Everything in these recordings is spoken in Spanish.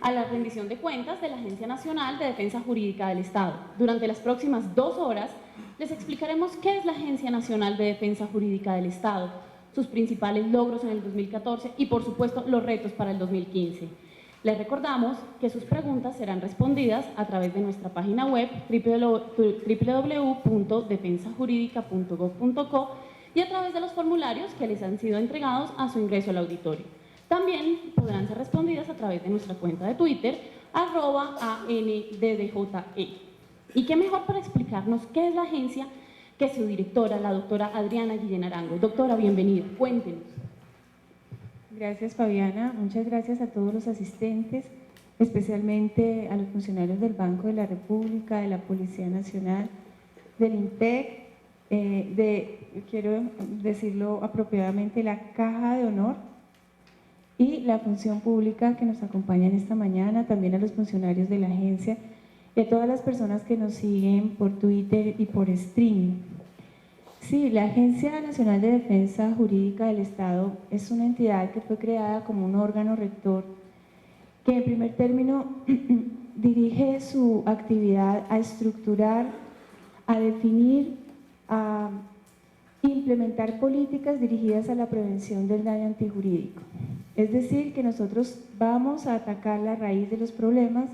a la rendición de cuentas de la Agencia Nacional de Defensa Jurídica del Estado. Durante las próximas 2 horas les explicaremos qué es la Agencia Nacional de Defensa Jurídica del Estado, sus principales logros en el 2014 y, por supuesto, los retos para el 2015. Les recordamos que sus preguntas serán respondidas a través de nuestra página web www.defensajuridica.gov.co y a través de los formularios que les han sido entregados a su ingreso al auditorio. También podrán ser respondidas a través de nuestra cuenta de Twitter, @ANDDJE. Y qué mejor para explicarnos qué es la agencia que su directora, la doctora Adriana Guillén Arango. Doctora, bienvenida, cuéntenos. Gracias, Fabiana. Muchas gracias a todos los asistentes, especialmente a los funcionarios del Banco de la República, de la Policía Nacional, del INPEC, quiero decirlo apropiadamente, la Caja de Honor y la Función Pública que nos acompañan esta mañana, también a los funcionarios de la agencia y a todas las personas que nos siguen por Twitter y por streaming. Sí, la Agencia Nacional de Defensa Jurídica del Estado es una entidad que fue creada como un órgano rector que en primer término dirige su actividad a estructurar, a definir, a implementar políticas dirigidas a la prevención del daño antijurídico. Es decir, que nosotros vamos a atacar la raíz de los problemas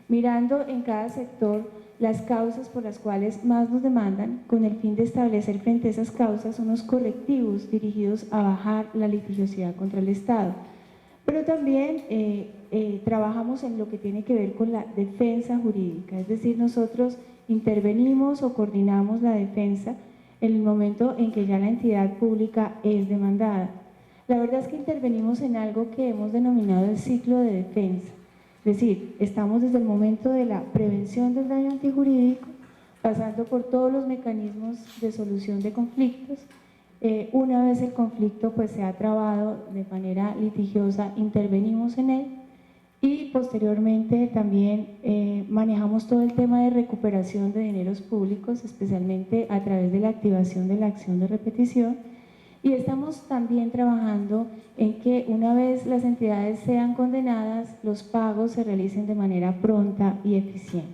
mirando en cada sector las causas por las cuales más nos demandan, con el fin de establecer frente a esas causas unos correctivos dirigidos a bajar la litigiosidad contra el Estado. Pero también trabajamos en lo que tiene que ver con la defensa jurídica, es decir, nosotros intervenimos o coordinamos la defensa en el momento en que ya la entidad pública es demandada. La verdad es que intervenimos en algo que hemos denominado el ciclo de defensa. Es decir, estamos desde el momento de la prevención del daño antijurídico, pasando por todos los mecanismos de solución de conflictos. Una vez el conflicto pues, se ha trabado de manera litigiosa, intervenimos en él y posteriormente también manejamos todo el tema de recuperación de dineros públicos, especialmente a través de la activación de la acción de repetición. Y estamos también trabajando en que una vez las entidades sean condenadas, los pagos se realicen de manera pronta y eficiente.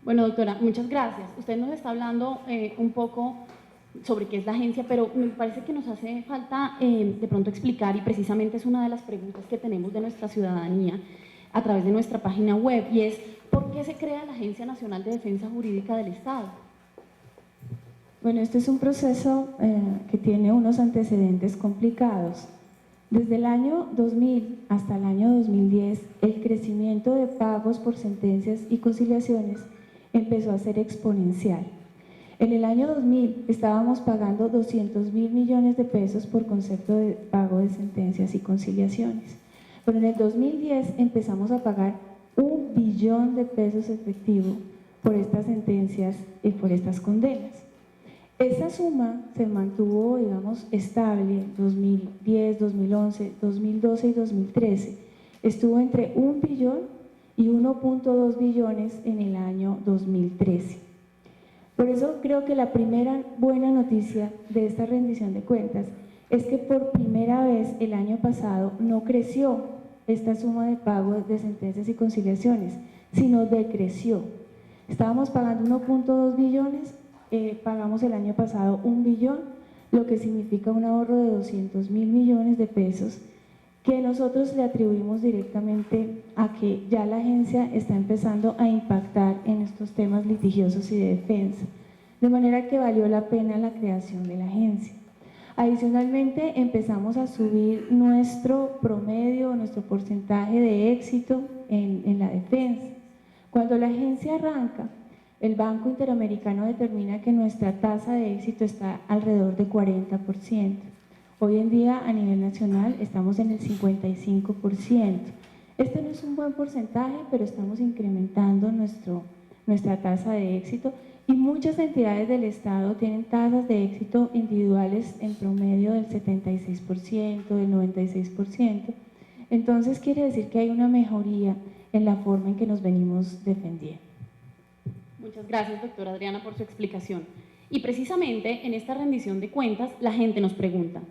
Bueno, doctora, muchas gracias. Usted nos está hablando un poco sobre qué es la agencia, pero me parece que nos hace falta de pronto explicar, y precisamente es una de las preguntas que tenemos de nuestra ciudadanía a través de nuestra página web, y es ¿por qué se crea la Agencia Nacional de Defensa Jurídica del Estado? Bueno, este es un proceso que tiene unos antecedentes complicados. Desde el año 2000 hasta el año 2010, el crecimiento de pagos por sentencias y conciliaciones empezó a ser exponencial. En el año 2000 estábamos pagando 200.000 millones de pesos por concepto de pago de sentencias y conciliaciones. Pero en el 2010 empezamos a pagar 1 billón de pesos efectivo por estas sentencias y por estas condenas. Esa suma se mantuvo, digamos, estable en 2010, 2011, 2012 y 2013. Estuvo entre 1 billón y 1.2 billones en el año 2013. Por eso creo que la primera buena noticia de esta rendición de cuentas es que por primera vez el año pasado no creció esta suma de pago de sentencias y conciliaciones, sino decreció. Estábamos pagando 1.2 billones, pagamos el año pasado 1 billón, lo que significa un ahorro de 200.000 millones de pesos que nosotros le atribuimos directamente a que ya la agencia está empezando a impactar en estos temas litigiosos y de defensa, de manera que valió la pena la creación de la agencia. Adicionalmente, empezamos a subir nuestro promedio, nuestro porcentaje de éxito en la defensa. Cuando la agencia arranca, el Banco Interamericano determina que nuestra tasa de éxito está alrededor de 40%. Hoy en día, a nivel nacional, estamos en el 55%. Este no es un buen porcentaje, pero estamos incrementando nuestra tasa de éxito y muchas entidades del Estado tienen tasas de éxito individuales en promedio del 76%, del 96%. Entonces, quiere decir que hay una mejoría en la forma en que nos venimos defendiendo. Muchas gracias, doctora Adriana, por su explicación. Y precisamente en esta rendición de cuentas, la gente nos pregunta,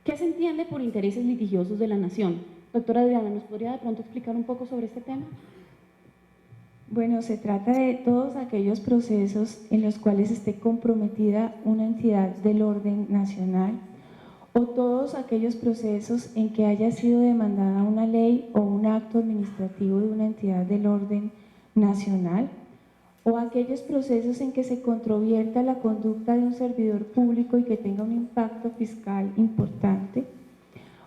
¿qué se entiende por intereses litigiosos de la nación? Doctora Adriana, ¿nos podría de pronto explicar un poco sobre este tema? Bueno, se trata de todos aquellos procesos en los cuales esté comprometida una entidad del orden nacional o todos aquellos procesos en que haya sido demandada una ley o un acto administrativo de una entidad del orden nacional o aquellos procesos en que se controvierta la conducta de un servidor público y que tenga un impacto fiscal importante,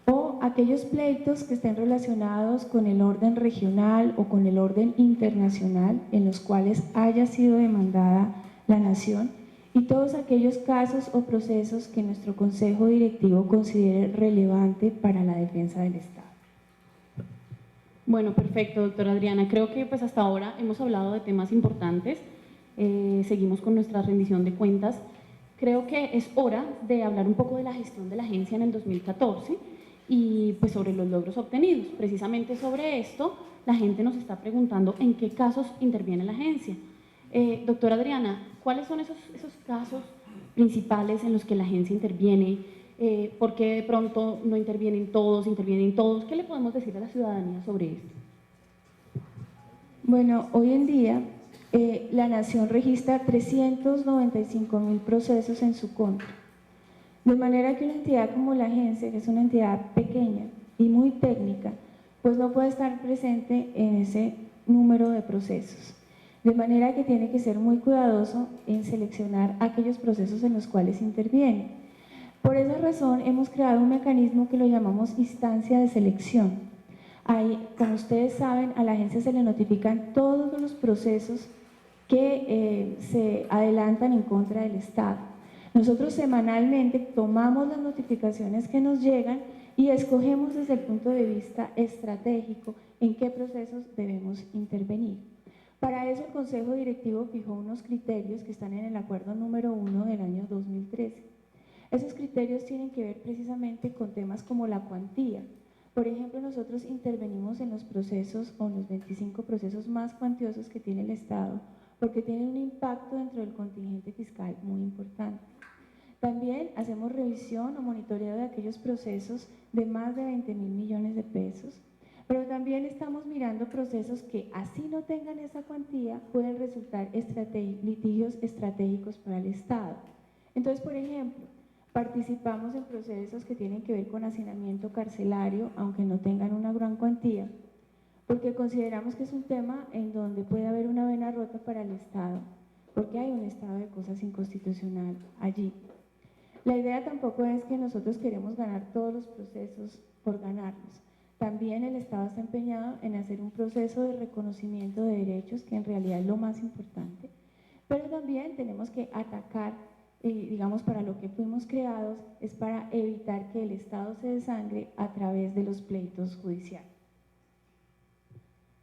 o aquellos pleitos que estén relacionados con el orden regional o con el orden internacional en los cuales haya sido demandada la nación, y todos aquellos casos o procesos que nuestro Consejo Directivo considere relevante para la defensa del Estado. Bueno, perfecto, doctora Adriana. Creo que pues hasta ahora hemos hablado de temas importantes. Seguimos con nuestra rendición de cuentas. Creo que es hora de hablar un poco de la gestión de la agencia en el 2014 y pues sobre los logros obtenidos. Precisamente sobre esto, la gente nos está preguntando en qué casos interviene la agencia. Doctora Adriana, ¿cuáles son esos casos principales en los que la agencia interviene? ¿Por qué de pronto no intervienen todos, intervienen todos? ¿Qué le podemos decir a la ciudadanía sobre esto? Bueno, hoy en día la Nación registra 395.000 procesos en su contra. De manera que una entidad como la agencia, que es una entidad pequeña y muy técnica, pues no puede estar presente en ese número de procesos. De manera que tiene que ser muy cuidadoso en seleccionar aquellos procesos en los cuales interviene. Por esa razón hemos creado un mecanismo que lo llamamos instancia de selección. Ahí, como ustedes saben, a la agencia se le notifican todos los procesos que se adelantan en contra del Estado. Nosotros semanalmente tomamos las notificaciones que nos llegan y escogemos desde el punto de vista estratégico en qué procesos debemos intervenir. Para eso el Consejo Directivo fijó unos criterios que están en el acuerdo número 1 del año 2013. Esos criterios tienen que ver precisamente con temas como la cuantía. Por ejemplo, nosotros intervenimos en los procesos o en los 25 procesos más cuantiosos que tiene el Estado porque tienen un impacto dentro del contingente fiscal muy importante. También hacemos revisión o monitoreo de aquellos procesos de más de 20.000 millones de pesos, pero también estamos mirando procesos que, así no tengan esa cuantía, pueden resultar litigios estratégicos para el Estado. Entonces, por ejemplo, participamos en procesos que tienen que ver con hacinamiento carcelario, aunque no tengan una gran cuantía, porque consideramos que es un tema en donde puede haber una vena rota para el Estado, porque hay un estado de cosas inconstitucional allí. La idea tampoco es que nosotros queremos ganar todos los procesos por ganarlos. También el Estado está empeñado en hacer un proceso de reconocimiento de derechos, que en realidad es lo más importante, pero también tenemos que atacar, digamos, para lo que fuimos creados, es para evitar que el Estado se desangre a través de los pleitos judiciales.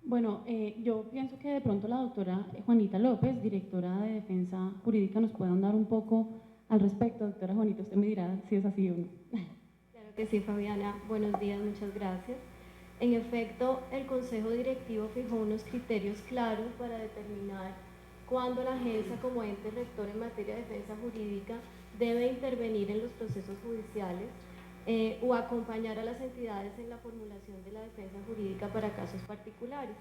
Bueno, yo pienso que de pronto la doctora Juanita López, directora de Defensa Jurídica, nos puede andar un poco al respecto. Doctora Juanita, usted me dirá si es así o no. Claro que sí, Fabiana. Buenos días, muchas gracias. En efecto, el Consejo Directivo fijó unos criterios claros para determinar cuándo la agencia como ente rector en materia de defensa jurídica debe intervenir en los procesos judiciales o acompañar a las entidades en la formulación de la defensa jurídica para casos particulares.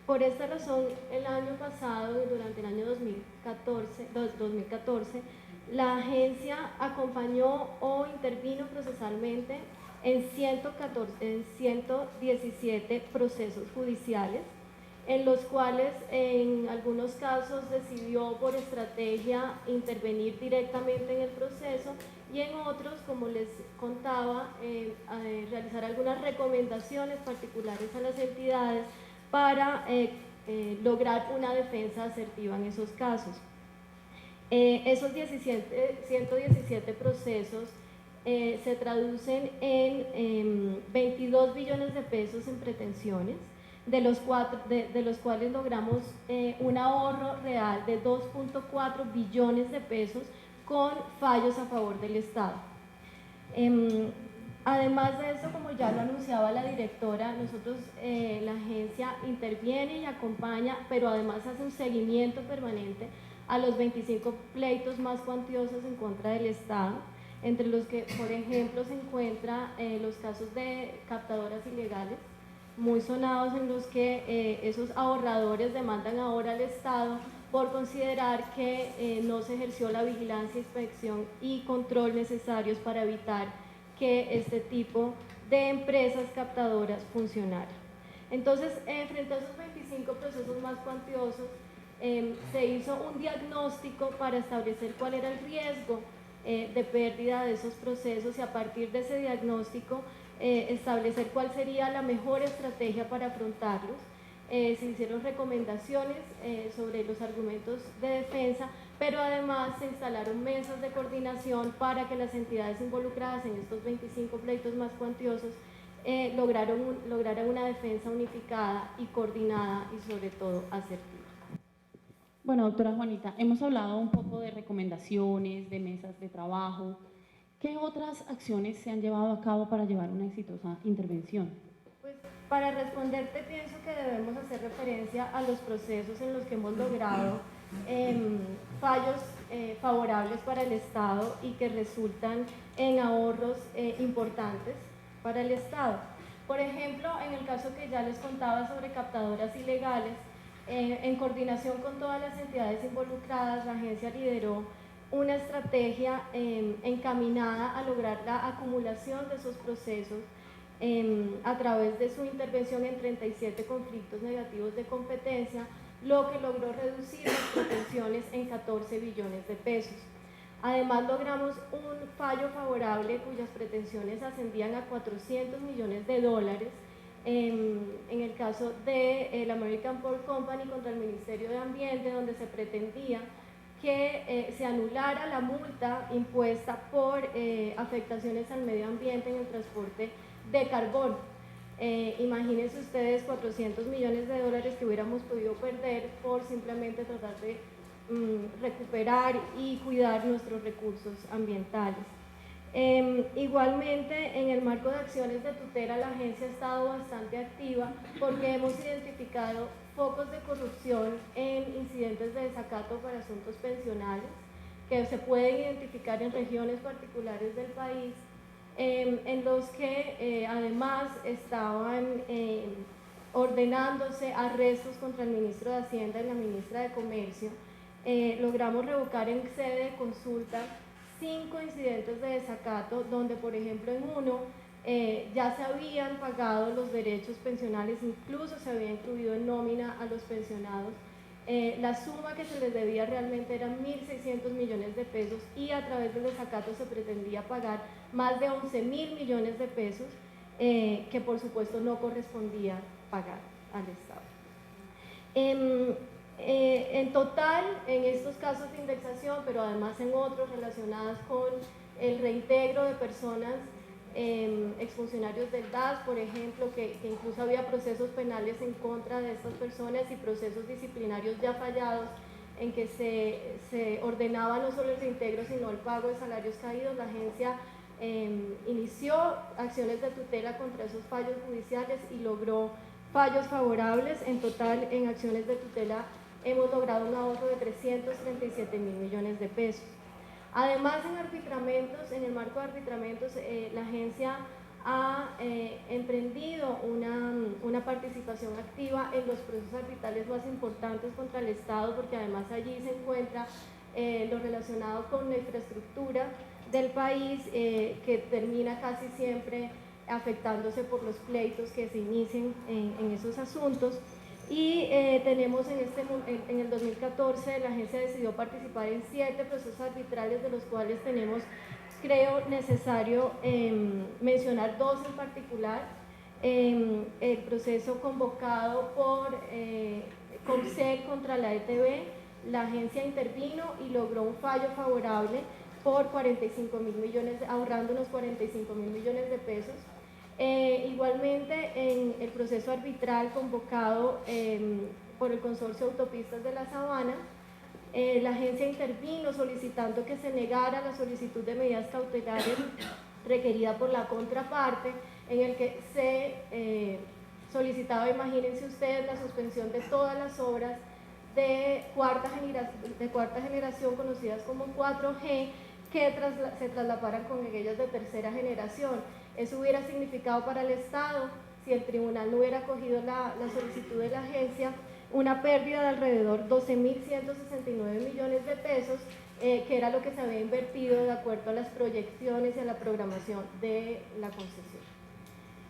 Por esta razón, el año pasado, durante el año 2014, la agencia acompañó o intervino procesalmente en 117 procesos judiciales, en los cuales en algunos casos decidió por estrategia intervenir directamente en el proceso y en otros, como les contaba, realizar algunas recomendaciones particulares a las entidades para lograr una defensa asertiva en esos casos. Esos 117 procesos se traducen en 22 billones de pesos en pretensiones, de los cuales logramos un ahorro real de 2.4 billones de pesos con fallos a favor del Estado. Además de eso, como ya lo anunciaba la directora, nosotros, la agencia interviene y acompaña, pero además hace un seguimiento permanente a los 25 pleitos más cuantiosos en contra del Estado. entre los que, por ejemplo, se encuentran los casos de captadoras ilegales, muy sonados, en los que esos ahorradores demandan ahora al Estado por considerar que no se ejerció la vigilancia, inspección y control necesarios para evitar que este tipo de empresas captadoras funcionaran. Entonces, frente a esos 25 procesos más cuantiosos, se hizo un diagnóstico para establecer cuál era el riesgo de pérdida de esos procesos, y a partir de ese diagnóstico establecer cuál sería la mejor estrategia para afrontarlos. Se hicieron recomendaciones sobre los argumentos de defensa, pero además se instalaron mesas de coordinación para que las entidades involucradas en estos 25 pleitos más cuantiosos lograran una defensa unificada y coordinada y sobre todo asertiva. Bueno, doctora Juanita, hemos hablado un poco de recomendaciones, de mesas de trabajo. ¿Qué otras acciones se han llevado a cabo para llevar una exitosa intervención? Pues para responderte, pienso que debemos hacer referencia a los procesos en los que hemos logrado fallos favorables para el Estado y que resultan en ahorros importantes para el Estado. Por ejemplo, en el caso que ya les contaba sobre captadoras ilegales, en coordinación con todas las entidades involucradas, la agencia lideró una estrategia encaminada a lograr la acumulación de esos procesos a través de su intervención en 37 conflictos negativos de competencia, lo que logró reducir las pretensiones en 14 billones de pesos. Además, logramos un fallo favorable cuyas pretensiones ascendían a 400 millones de dólares en el caso de la American Pork Company contra el Ministerio de Ambiente, donde se pretendía que se anulara la multa impuesta por afectaciones al medio ambiente en el transporte de carbón. Imagínense ustedes 400 millones de dólares que hubiéramos podido perder por simplemente tratar de recuperar y cuidar nuestros recursos ambientales. Igualmente, en el marco de acciones de tutela, la agencia ha estado bastante activa porque hemos identificado focos de corrupción en incidentes de desacato para asuntos pensionales que se pueden identificar en regiones particulares del país, en los que además estaban ordenándose arrestos contra el ministro de Hacienda y la ministra de Comercio. Logramos revocar en sede de consulta 5 incidentes de desacato, donde por ejemplo en uno ya se habían pagado los derechos pensionales, incluso se había incluido en nómina a los pensionados. La suma que se les debía realmente eran 1.600 millones de pesos y a través del desacato se pretendía pagar más de 11.000 millones de pesos que por supuesto no correspondía pagar al Estado. En total, en estos casos de indexación, pero además en otros relacionados con el reintegro de personas, exfuncionarios del DAS, por ejemplo, que incluso había procesos penales en contra de estas personas y procesos disciplinarios ya fallados en que se ordenaba no solo el reintegro sino el pago de salarios caídos, la agencia inició acciones de tutela contra esos fallos judiciales y logró fallos favorables. En total, en acciones de tutela hemos logrado un ahorro de 337.000 millones de pesos. Además, en arbitramentos, en el marco de arbitramentos, la agencia ha emprendido una participación activa en los procesos arbitrales más importantes contra el Estado, porque además allí se encuentra lo relacionado con la infraestructura del país, que termina casi siempre afectándose por los pleitos que se inicien en esos asuntos. Y tenemos en el 2014 la agencia decidió participar en 7 procesos arbitrales, de los cuales tenemos, creo necesario mencionar 2 en particular. El proceso convocado por Comcel contra la ETB, la agencia intervino y logró un fallo favorable por 45.000 millones, ahorrando unos 45.000 millones de pesos. Igualmente, en el proceso arbitral convocado por el Consorcio Autopistas de la Sabana, la agencia intervino solicitando que se negara la solicitud de medidas cautelares requerida por la contraparte, en el que se solicitaba, imagínense ustedes, la suspensión de todas las obras de cuarta generación conocidas como 4G, que se traslaparan con ellas de tercera generación. Eso hubiera significado para el Estado, si el tribunal no hubiera acogido la solicitud de la agencia, una pérdida de alrededor 12.169 millones de pesos, que era lo que se había invertido de acuerdo a las proyecciones y a la programación de la concesión.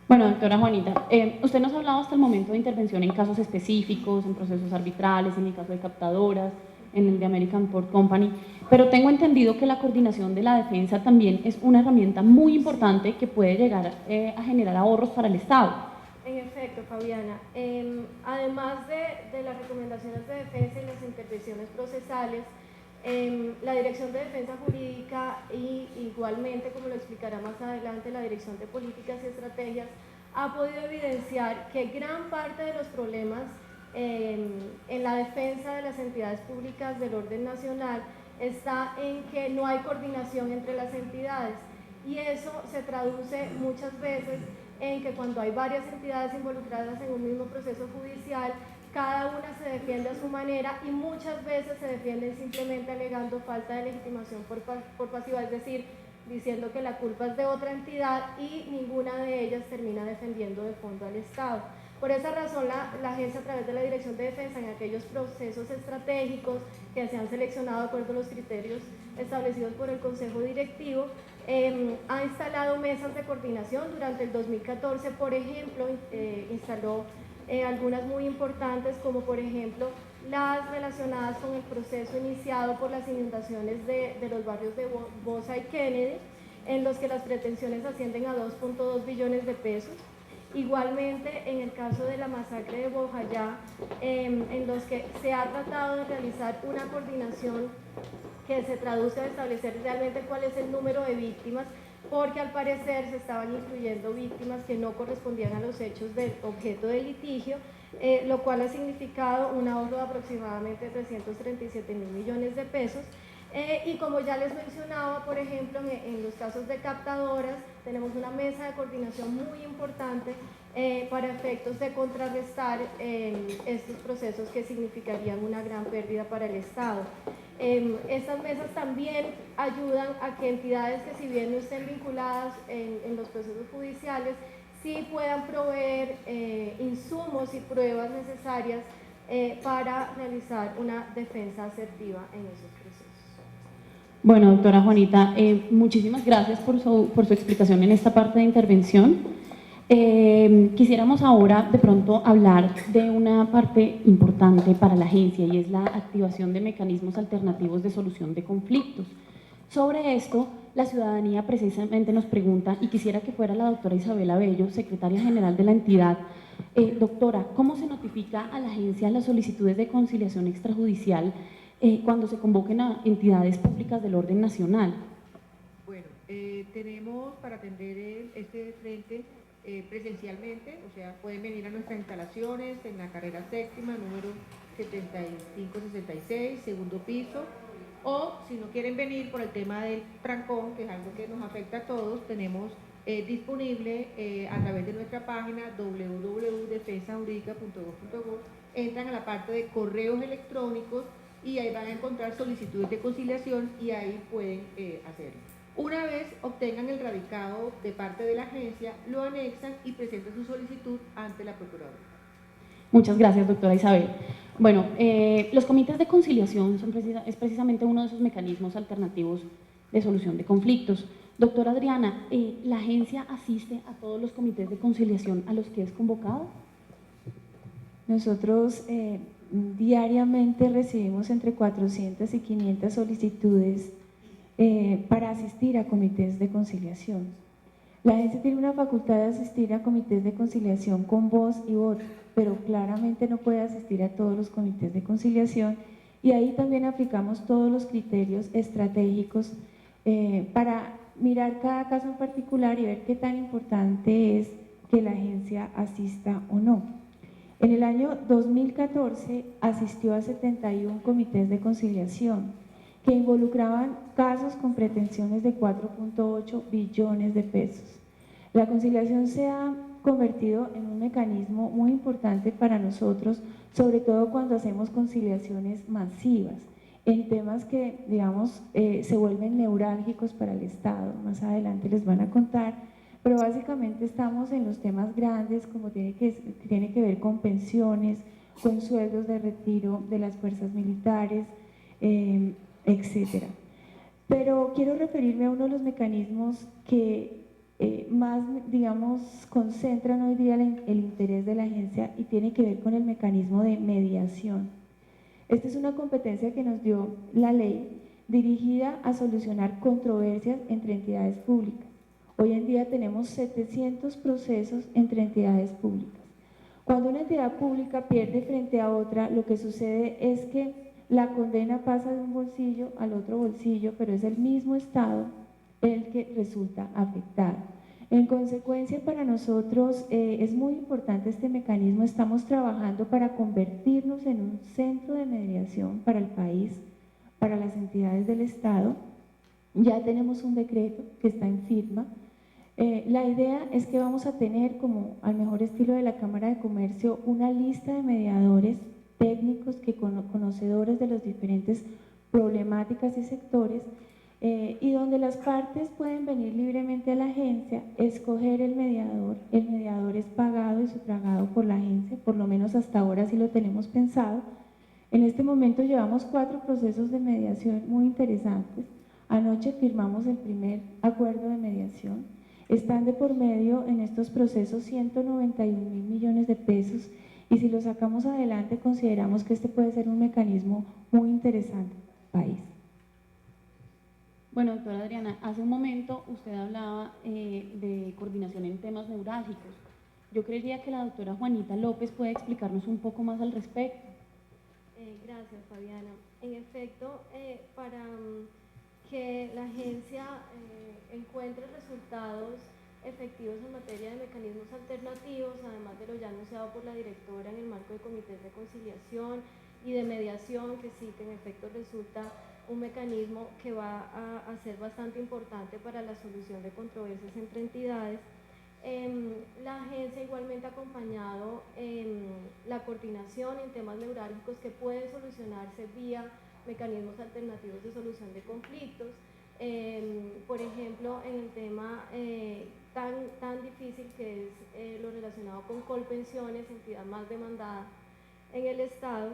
Bueno, doctora Juanita, usted nos ha hablado hasta el momento de intervención en casos específicos, en procesos arbitrales, en el caso de captadoras, en el de American Port Company, pero tengo entendido que la coordinación de la defensa también es una herramienta muy importante que puede llegar a generar ahorros para el Estado. En efecto, Fabiana, además de las recomendaciones de defensa y las intervenciones procesales, la Dirección de Defensa Jurídica y igualmente, como lo explicará más adelante, la Dirección de Políticas y Estrategias ha podido evidenciar que gran parte de los problemas en la defensa de las entidades públicas del orden nacional está en que no hay coordinación entre las entidades, y eso se traduce muchas veces en que cuando hay varias entidades involucradas en un mismo proceso judicial, cada una se defiende a su manera y muchas veces se defienden simplemente alegando falta de legitimación por pasiva, es decir, diciendo que la culpa es de otra entidad y ninguna de ellas termina defendiendo de fondo al Estado. Por esa razón, la agencia, a través de la Dirección de Defensa, en aquellos procesos estratégicos que se han seleccionado de acuerdo a los criterios establecidos por el Consejo Directivo, ha instalado mesas de coordinación. Durante el 2014, por ejemplo, instaló algunas muy importantes, como por ejemplo las relacionadas con el proceso iniciado por las inundaciones de los barrios de Bosa y Kennedy, en los que las pretensiones ascienden a 2.2 billones de pesos. Igualmente, en el caso de la masacre de Bojayá, en los que se ha tratado de realizar una coordinación que se traduce en establecer realmente cuál es el número de víctimas, porque al parecer se estaban incluyendo víctimas que no correspondían a los hechos del objeto del litigio, lo cual ha significado un ahorro de aproximadamente 337.000 millones de pesos. Y como ya les mencionaba, por ejemplo, en los casos de captadoras, tenemos una mesa de coordinación muy importante para efectos de contrarrestar estos procesos que significarían una gran pérdida para el Estado. Estas mesas también ayudan a que entidades que, si bien no estén vinculadas en los procesos judiciales, sí puedan proveer insumos y pruebas necesarias para realizar una defensa asertiva en esos procesos. Bueno, doctora Juanita, muchísimas gracias por su explicación en esta parte de intervención. Quisiéramos ahora de pronto hablar de una parte importante para la agencia, y es la activación de mecanismos alternativos de solución de conflictos. Sobre esto, la ciudadanía precisamente nos pregunta, y quisiera que fuera la doctora Isabela Bello, secretaria general de la entidad. Doctora, ¿cómo se notifica a la agencia las solicitudes de conciliación extrajudicial cuando se convoquen a entidades públicas del orden nacional? Bueno, tenemos para atender este frente presencialmente, o sea, pueden venir a nuestras instalaciones en la carrera séptima, número 7566, segundo piso, o si no quieren venir por el tema del trancón, que es algo que nos afecta a todos, tenemos disponible a través de nuestra página www.defensajuridica.gov.co, entran a la parte de correos electrónicos y ahí van a encontrar solicitudes de conciliación y ahí pueden hacerlo. Una vez obtengan el radicado de parte de la agencia, lo anexan y presentan su solicitud ante la Procuraduría. Muchas gracias, doctora Isabel. Bueno, los comités de conciliación es precisamente uno de esos mecanismos alternativos de solución de conflictos. Doctora Adriana, ¿la agencia asiste a todos los comités de conciliación a los que es convocada? Nosotros diariamente recibimos entre 400 y 500 solicitudes para asistir a comités de conciliación. La agencia tiene una facultad de asistir a comités de conciliación con voz y voto, pero claramente no puede asistir a todos los comités de conciliación, y ahí también aplicamos todos los criterios estratégicos para mirar cada caso en particular y ver qué tan importante es que la agencia asista o no. En el año 2014 asistió a 71 comités de conciliación que involucraban casos con pretensiones de 4.8 billones de pesos. La conciliación se ha convertido en un mecanismo muy importante para nosotros, sobre todo cuando hacemos conciliaciones masivas, en temas que, digamos, se vuelven neurálgicos para el Estado. Más adelante les van a contar, pero básicamente estamos en los temas grandes, como tiene que ver con pensiones, con sueldos de retiro de las fuerzas militares, etcétera. Pero quiero referirme a uno de los mecanismos que más, digamos, concentran hoy día el interés de la agencia y tiene que ver con el mecanismo de mediación. Esta es una competencia que nos dio la ley dirigida a solucionar controversias entre entidades públicas. Hoy en día tenemos 700 procesos entre entidades públicas. Cuando una entidad pública pierde frente a otra, lo que sucede es que la condena pasa de un bolsillo al otro bolsillo, pero es el mismo Estado el que resulta afectado. En consecuencia, para nosotros es muy importante este mecanismo. Estamos trabajando para convertirnos en un centro de mediación para el país, para las entidades del Estado. Ya tenemos un decreto que está en firma. La idea es que vamos a tener, como al mejor estilo de la Cámara de Comercio, una lista de mediadores técnicos conocedores de las diferentes problemáticas y sectores, y donde las partes pueden venir libremente a la agencia, escoger el mediador es pagado y sufragado por la agencia, por lo menos hasta ahora sí lo tenemos pensado. En este momento llevamos 4 procesos de mediación muy interesantes. Anoche firmamos el primer acuerdo de mediación. Están de por medio en estos procesos 191.000 millones de pesos, y si lo sacamos adelante consideramos que este puede ser un mecanismo muy interesante para el país. Bueno, doctora Adriana, hace un momento usted hablaba de coordinación en temas neurálgicos. Yo creería que la doctora Juanita López puede explicarnos un poco más al respecto. Gracias, Fabiana. En efecto, para que la agencia encuentre resultados efectivos en materia de mecanismos alternativos, además de lo ya anunciado por la directora en el marco de comités de conciliación y de mediación, que sí, que en efecto resulta un mecanismo que va a ser bastante importante para la solución de controversias entre entidades. La agencia igualmente ha acompañado la coordinación en temas neurálgicos que pueden solucionarse vía mecanismos alternativos de solución de conflictos. Por ejemplo, en el tema tan difícil que es lo relacionado con Colpensiones, entidad más demandada en el Estado,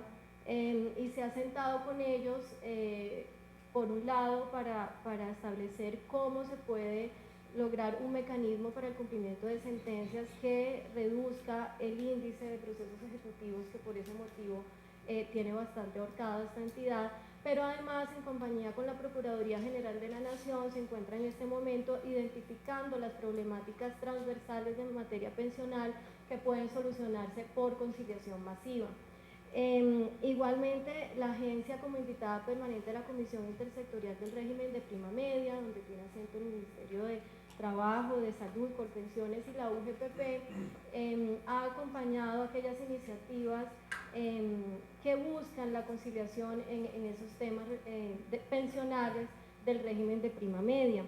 y se ha sentado con ellos, por un lado, para establecer cómo se puede lograr un mecanismo para el cumplimiento de sentencias que reduzca el índice de procesos ejecutivos, que por ese motivo tiene bastante ahorcada esta entidad, pero además en compañía con la Procuraduría General de la Nación se encuentra en este momento identificando las problemáticas transversales de materia pensional que pueden solucionarse por conciliación masiva. Igualmente, la agencia, como invitada permanente de la Comisión Intersectorial del Régimen de Prima Media, donde tiene asiento el Ministerio de Trabajo, de Salud, Colpensiones y la UGPP, ha acompañado aquellas iniciativas que buscan la conciliación en esos temas pensionales del régimen de prima media.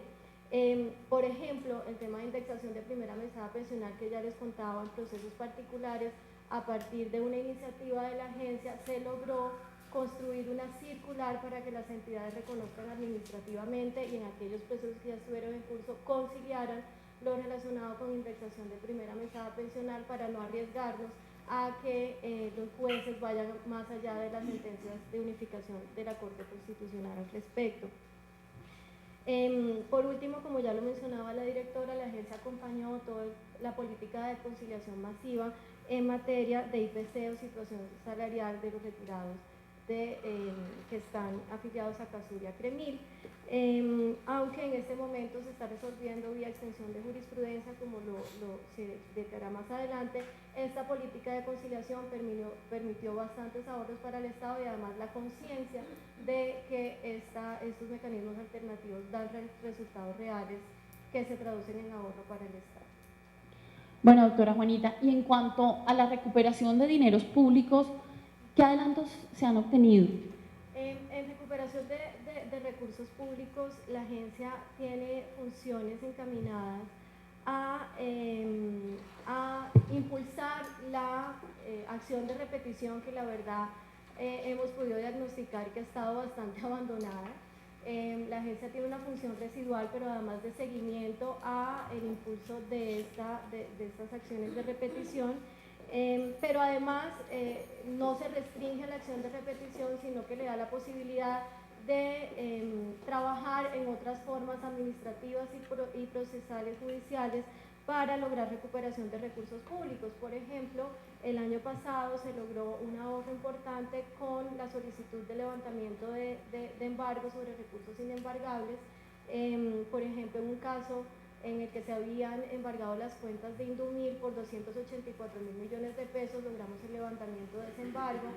Por ejemplo, el tema de indexación de primera mesada pensional, que ya les contaba, en procesos particulares, a partir de una iniciativa de la agencia se logró construir una circular para que las entidades reconozcan administrativamente y en aquellos procesos que ya estuvieron en curso conciliaran lo relacionado con indexación de primera mesada pensional, para no arriesgarnos a que los jueces vayan más allá de las sentencias de unificación de la Corte Constitucional al respecto. Por último, como ya lo mencionaba la directora, la agencia acompañó toda la política de conciliación masiva en materia de IPC o situación salarial de los retirados que están afiliados a Casuria Cremil, aunque en este momento se está resolviendo vía extensión de jurisprudencia, como se detallará más adelante. Esta política de conciliación permitió bastantes ahorros para el Estado y además la conciencia de que estos mecanismos alternativos dan resultados reales que se traducen en ahorro para el Estado. Bueno, doctora Juanita, y en cuanto a la recuperación de dineros públicos, ¿qué adelantos se han obtenido? En recuperación de recursos públicos, la agencia tiene funciones encaminadas a impulsar la acción de repetición, que la verdad hemos podido diagnosticar que ha estado bastante abandonada. La agencia tiene una función residual, pero además de seguimiento a el impulso de estas acciones de repetición, pero además no se restringe a la acción de repetición, sino que le da la posibilidad de trabajar en otras formas administrativas y procesales judiciales para lograr recuperación de recursos públicos. Por ejemplo, el año pasado se logró un ahorro importante con la solicitud de levantamiento de embargos sobre recursos inembargables. Por ejemplo, en un caso en el que se habían embargado las cuentas de Indumil por 284.000 millones de pesos, logramos el levantamiento de ese embargo.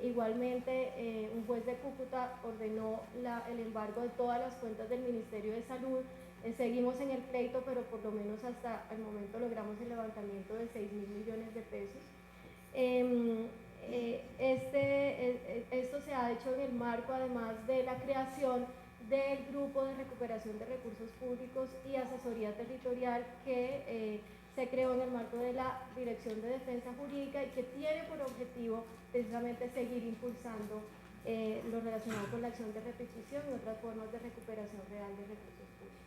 Igualmente, un juez de Cúcuta ordenó el embargo de todas las cuentas del Ministerio de Salud. Seguimos en el pleito, pero por lo menos hasta el momento logramos el levantamiento de 6.000 millones de pesos. Esto se ha hecho en el marco, además de la creación del Grupo de Recuperación de Recursos Públicos y Asesoría Territorial que se creó en el marco de la Dirección de Defensa Jurídica y que tiene por objetivo precisamente seguir impulsando lo relacionado con la acción de repetición y otras formas de recuperación real de recursos públicos.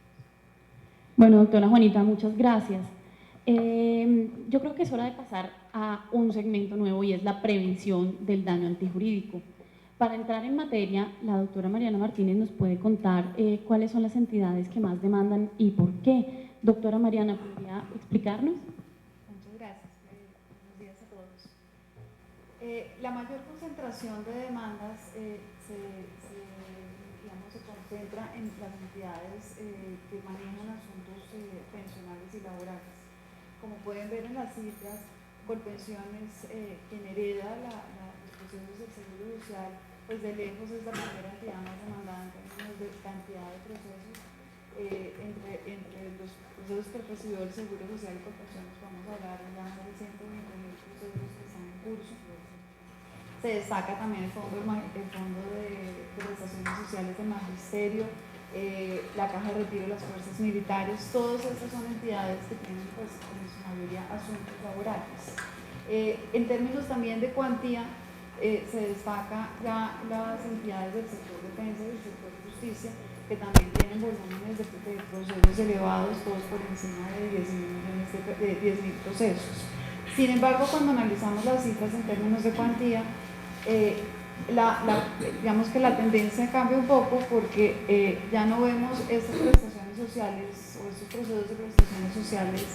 Bueno, doctora Juanita, muchas gracias. Yo creo que es hora de pasar a un segmento nuevo y es la prevención del daño antijurídico. Para entrar en materia, la doctora Mariana Martínez nos puede contar cuáles son las entidades que más demandan y por qué. Doctora Mariana, ¿podría explicarnos? Muchas gracias. Buenos días a todos. La mayor concentración de demandas se concentra en las entidades que manejan asuntos pensionales y laborales. Como pueden ver en las cifras, Colpensiones, quien hereda los procesos del Seguro Social, pues de lejos es la primera entidad más demandada en términos de cantidad de procesos. Entre los procesos que recibió el Seguro Social y Colpensiones vamos a hablar ya más de 120.000 procesos que están en curso. Se destaca también el Fondo de Prestaciones Sociales del Magisterio, la Caja de Retiro de las Fuerzas Militares. Todas estas son entidades que tienen pues, en su mayoría asuntos laborales. En términos también de cuantía, se destaca ya las entidades del sector defensa y del sector justicia, que también tienen volúmenes de procesos elevados, todos por encima de 10.000 procesos. Sin embargo, cuando analizamos las cifras en términos de cuantía, digamos que la tendencia cambia un poco porque ya no vemos estas prestaciones sociales o estos procesos de prestaciones sociales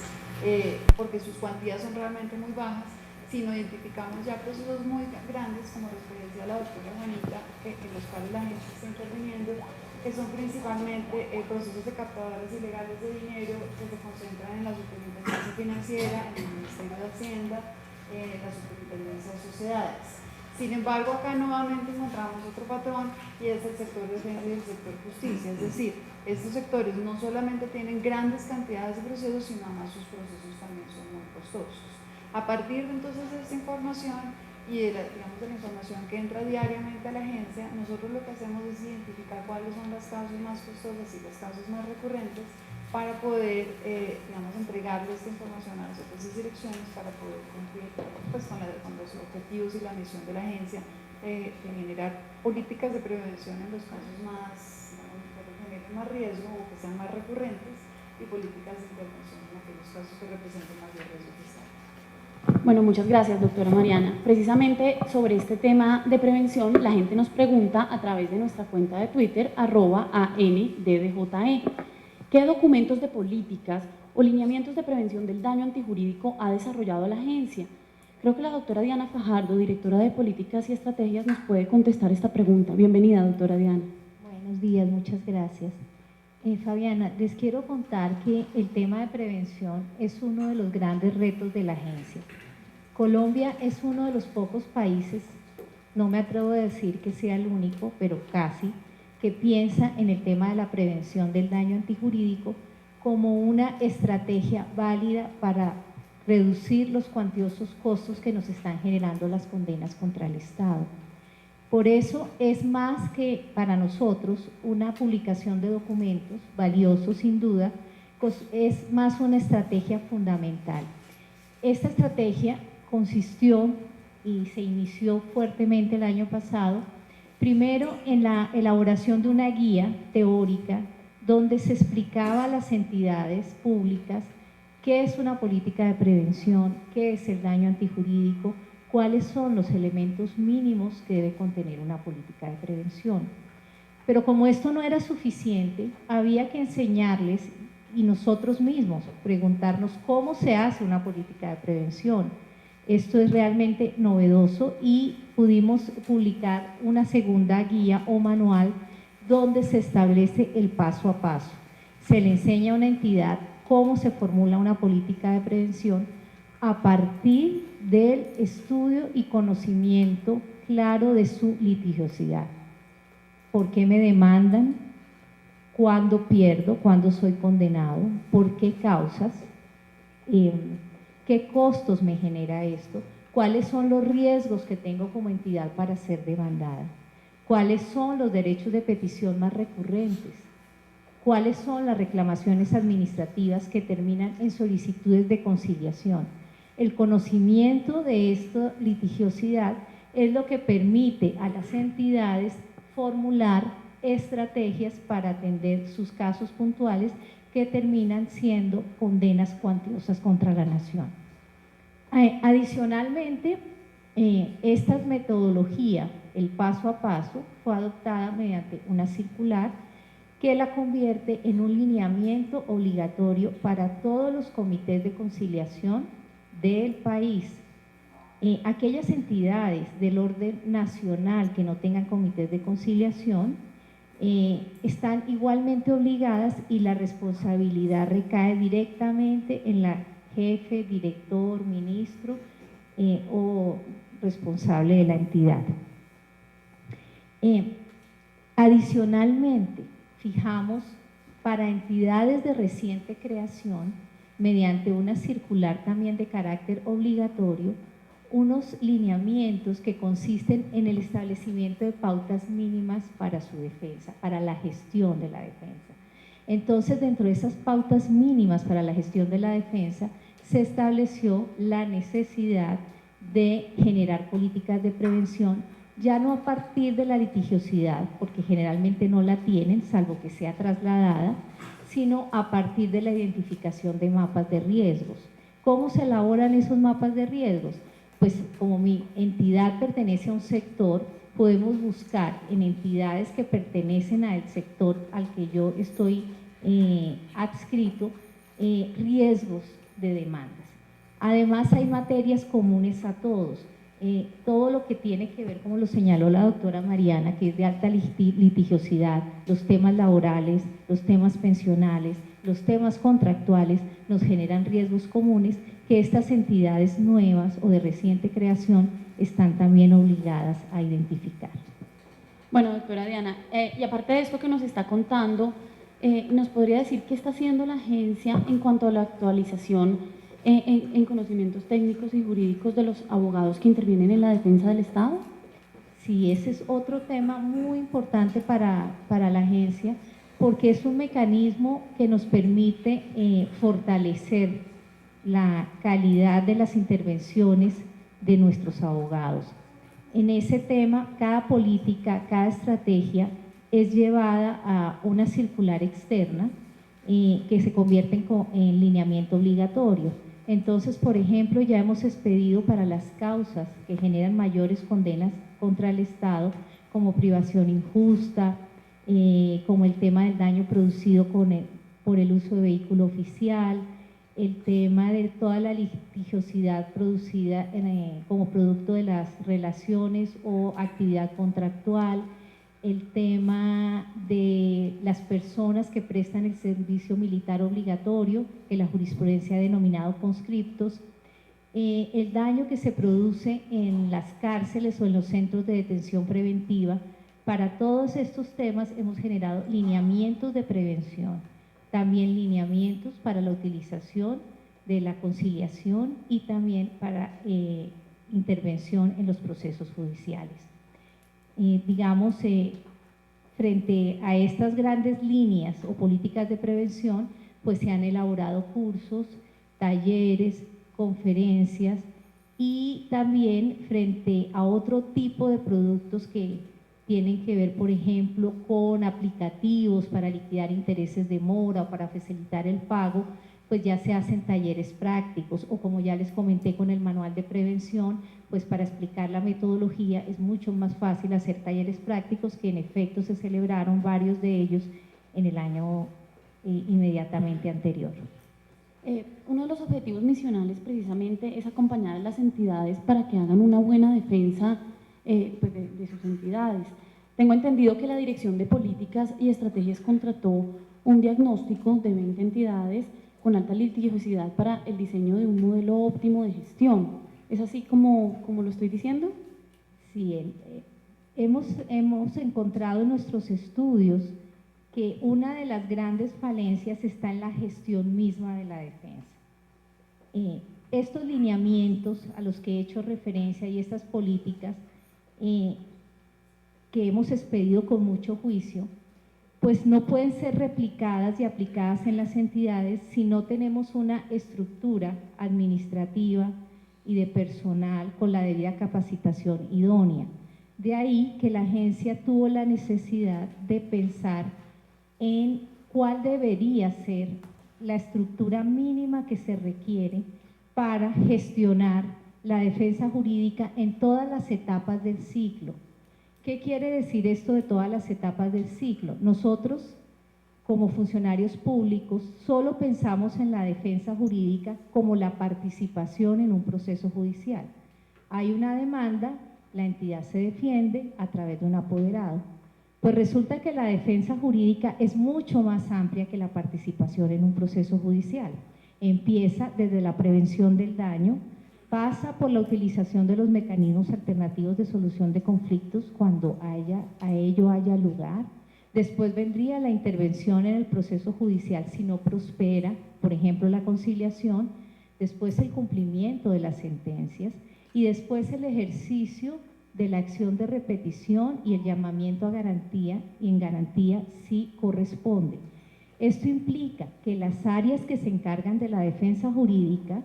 porque sus cuantías son realmente muy bajas, sino identificamos ya procesos muy grandes, como referencia a la doctora Juanita, en los cuales la gente está interviniendo, que son principalmente procesos de captadoras ilegales de dinero que se concentran en la Superintendencia Financiera, en el Ministerio de Hacienda, en la Superintendencia de Sociedades. Sin embargo, acá nuevamente encontramos otro patrón y es el sector defensa y el sector justicia, es decir, estos sectores no solamente tienen grandes cantidades de procesos, sino además sus procesos también son muy costosos. A partir de entonces de esta información y de la información que entra diariamente a la agencia, nosotros lo que hacemos es identificar cuáles son las causas más costosas y las causas más recurrentes para poder, entregarle esta información a las otras direcciones para poder cumplir pues, con los objetivos y la misión de la agencia de generar políticas de prevención en los casos más, que generen más riesgo o que sean más recurrentes y políticas de intervención en aquellos casos que representen mayor riesgo fiscal. Bueno, muchas gracias, doctora Mariana. Precisamente sobre este tema de prevención, la gente nos pregunta a través de nuestra cuenta de Twitter, @ANDDJE, ¿qué documentos de políticas o lineamientos de prevención del daño antijurídico ha desarrollado la agencia? Creo que la doctora Diana Fajardo, directora de Políticas y Estrategias, nos puede contestar esta pregunta. Bienvenida, doctora Diana. Buenos días, muchas gracias. Fabiana, les quiero contar que el tema de prevención es uno de los grandes retos de la agencia. Colombia es uno de los pocos países, no me atrevo a decir que sea el único, pero casi, que piensa en el tema de la prevención del daño antijurídico como una estrategia válida para reducir los cuantiosos costos que nos están generando las condenas contra el Estado. Por eso es más que para nosotros una publicación de documentos, valioso sin duda, es más una estrategia fundamental. Esta estrategia consistió y se inició fuertemente el año pasado, primero en la elaboración de una guía teórica donde se explicaba a las entidades públicas qué es una política de prevención, qué es el daño antijurídico, cuáles son los elementos mínimos que debe contener una política de prevención. Pero como esto no era suficiente, había que enseñarles y nosotros mismos preguntarnos cómo se hace una política de prevención. Esto es realmente novedoso y pudimos publicar una segunda guía o manual donde se establece el paso a paso. Se le enseña a una entidad cómo se formula una política de prevención a partir del estudio y conocimiento claro de su litigiosidad. ¿Por qué me demandan? ¿Cuándo pierdo? ¿Cuándo soy condenado? ¿Por qué causas? ¿Qué costos me genera esto? ¿Cuáles son los riesgos que tengo como entidad para ser demandada? ¿Cuáles son los derechos de petición más recurrentes? ¿Cuáles son las reclamaciones administrativas que terminan en solicitudes de conciliación? El conocimiento de esta litigiosidad es lo que permite a las entidades formular estrategias para atender sus casos puntuales que terminan siendo condenas cuantiosas contra la nación. Adicionalmente, esta metodología, el paso a paso, fue adoptada mediante una circular que la convierte en un lineamiento obligatorio para todos los comités de conciliación del país. Aquellas entidades del orden nacional que no tengan comités de conciliación están igualmente obligadas y la responsabilidad recae directamente en la jefe, director, ministro o responsable de la entidad. Adicionalmente, fijamos para entidades de reciente creación, mediante una circular también de carácter obligatorio, unos lineamientos que consisten en el establecimiento de pautas mínimas para su defensa, para la gestión de la defensa. Entonces, dentro de esas pautas mínimas para la gestión de la defensa, se estableció la necesidad de generar políticas de prevención, ya no a partir de la litigiosidad, porque generalmente no la tienen, salvo que sea trasladada, sino a partir de la identificación de mapas de riesgos. ¿Cómo se elaboran esos mapas de riesgos? Pues como mi entidad pertenece a un sector, podemos buscar en entidades que pertenecen al sector al que yo estoy adscrito riesgos de demandas. Además hay materias comunes a todos, todo lo que tiene que ver, como lo señaló la doctora Mariana, que es de alta litigiosidad, los temas laborales, los temas pensionales, los temas contractuales, nos generan riesgos comunes que estas entidades nuevas o de reciente creación están también obligadas a identificar. Bueno, doctora Diana, y aparte de esto que nos está contando, ¿nos podría decir qué está haciendo la agencia en cuanto a la actualización en conocimientos técnicos y jurídicos de los abogados que intervienen en la defensa del Estado? Sí, ese es otro tema muy importante para la agencia, porque es un mecanismo que nos permite fortalecer la calidad de las intervenciones de nuestros abogados. En ese tema, cada política, cada estrategia es llevada a una circular externa que se convierte en lineamiento obligatorio. Entonces, por ejemplo, ya hemos expedido para las causas que generan mayores condenas contra el Estado, como privación injusta, como el tema del daño producido por el uso de vehículo oficial, el tema de toda la litigiosidad producida como producto de las relaciones o actividad contractual, el tema de las personas que prestan el servicio militar obligatorio, que la jurisprudencia ha denominado conscriptos, el daño que se produce en las cárceles o en los centros de detención preventiva. Para todos estos temas hemos generado lineamientos de prevención, también lineamientos para la utilización de la conciliación y también para intervención en los procesos judiciales. Digamos, frente a estas grandes líneas o políticas de prevención, pues se han elaborado cursos, talleres, conferencias y también frente a otro tipo de productos que tienen que ver, por ejemplo, con aplicativos para liquidar intereses de mora o para facilitar el pago, pues ya se hacen talleres prácticos, o como ya les comenté con el manual de prevención, pues para explicar la metodología es mucho más fácil hacer talleres prácticos, que en efecto se celebraron varios de ellos en el año inmediatamente anterior. Uno de los objetivos misionales precisamente es acompañar a las entidades para que hagan una buena defensa pues de sus entidades. Tengo entendido que la Dirección de Políticas y Estrategias contrató un diagnóstico de 20 entidades con alta litigiosidad para el diseño de un modelo óptimo de gestión. ¿Es así como lo estoy diciendo? Sí, hemos encontrado en nuestros estudios que una de las grandes falencias está en la gestión misma de la defensa. Estos lineamientos a los que he hecho referencia y estas políticas que hemos expedido con mucho juicio, pues no pueden ser replicadas y aplicadas en las entidades si no tenemos una estructura administrativa y de personal con la debida capacitación idónea. De ahí que la agencia tuvo la necesidad de pensar en cuál debería ser la estructura mínima que se requiere para gestionar la defensa jurídica en todas las etapas del ciclo. ¿Qué quiere decir esto de todas las etapas del ciclo? Nosotros, como funcionarios públicos, solo pensamos en la defensa jurídica como la participación en un proceso judicial. Hay una demanda, la entidad se defiende a través de un apoderado. Pues resulta que la defensa jurídica es mucho más amplia que la participación en un proceso judicial. Empieza desde la prevención del daño, pasa por la utilización de los mecanismos alternativos de solución de conflictos cuando a ello haya lugar. Después vendría la intervención en el proceso judicial si no prospera, por ejemplo la conciliación, después el cumplimiento de las sentencias y después el ejercicio de la acción de repetición y el llamamiento a garantía, y en garantía si corresponde. Esto implica que las áreas que se encargan de la defensa jurídica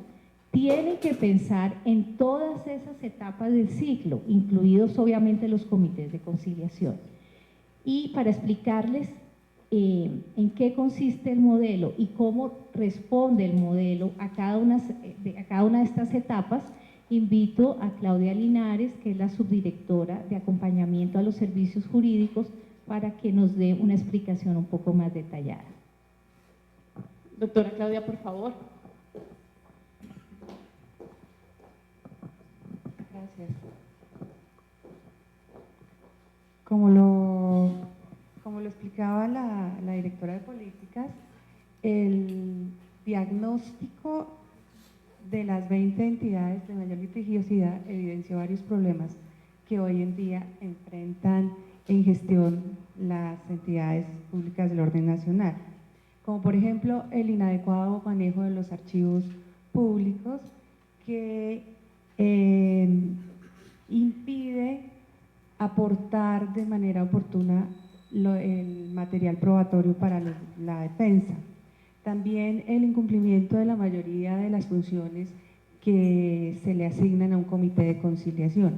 tienen que pensar en todas esas etapas del ciclo, incluidos obviamente los comités de conciliación. Y para explicarles en qué consiste el modelo y cómo responde el modelo a cada una de estas etapas, invito a Claudia Linares, que es la subdirectora de acompañamiento a los servicios jurídicos, para que nos dé una explicación un poco más detallada. Doctora Claudia, por favor. Gracias. Como lo explicaba la directora de políticas, el diagnóstico de las 20 entidades de mayor litigiosidad evidenció varios problemas que hoy en día enfrentan en gestión las entidades públicas del orden nacional, como por ejemplo el inadecuado manejo de los archivos públicos que impide aportar de manera oportuna el material probatorio para la defensa. También el incumplimiento de la mayoría de las funciones que se le asignan a un comité de conciliación.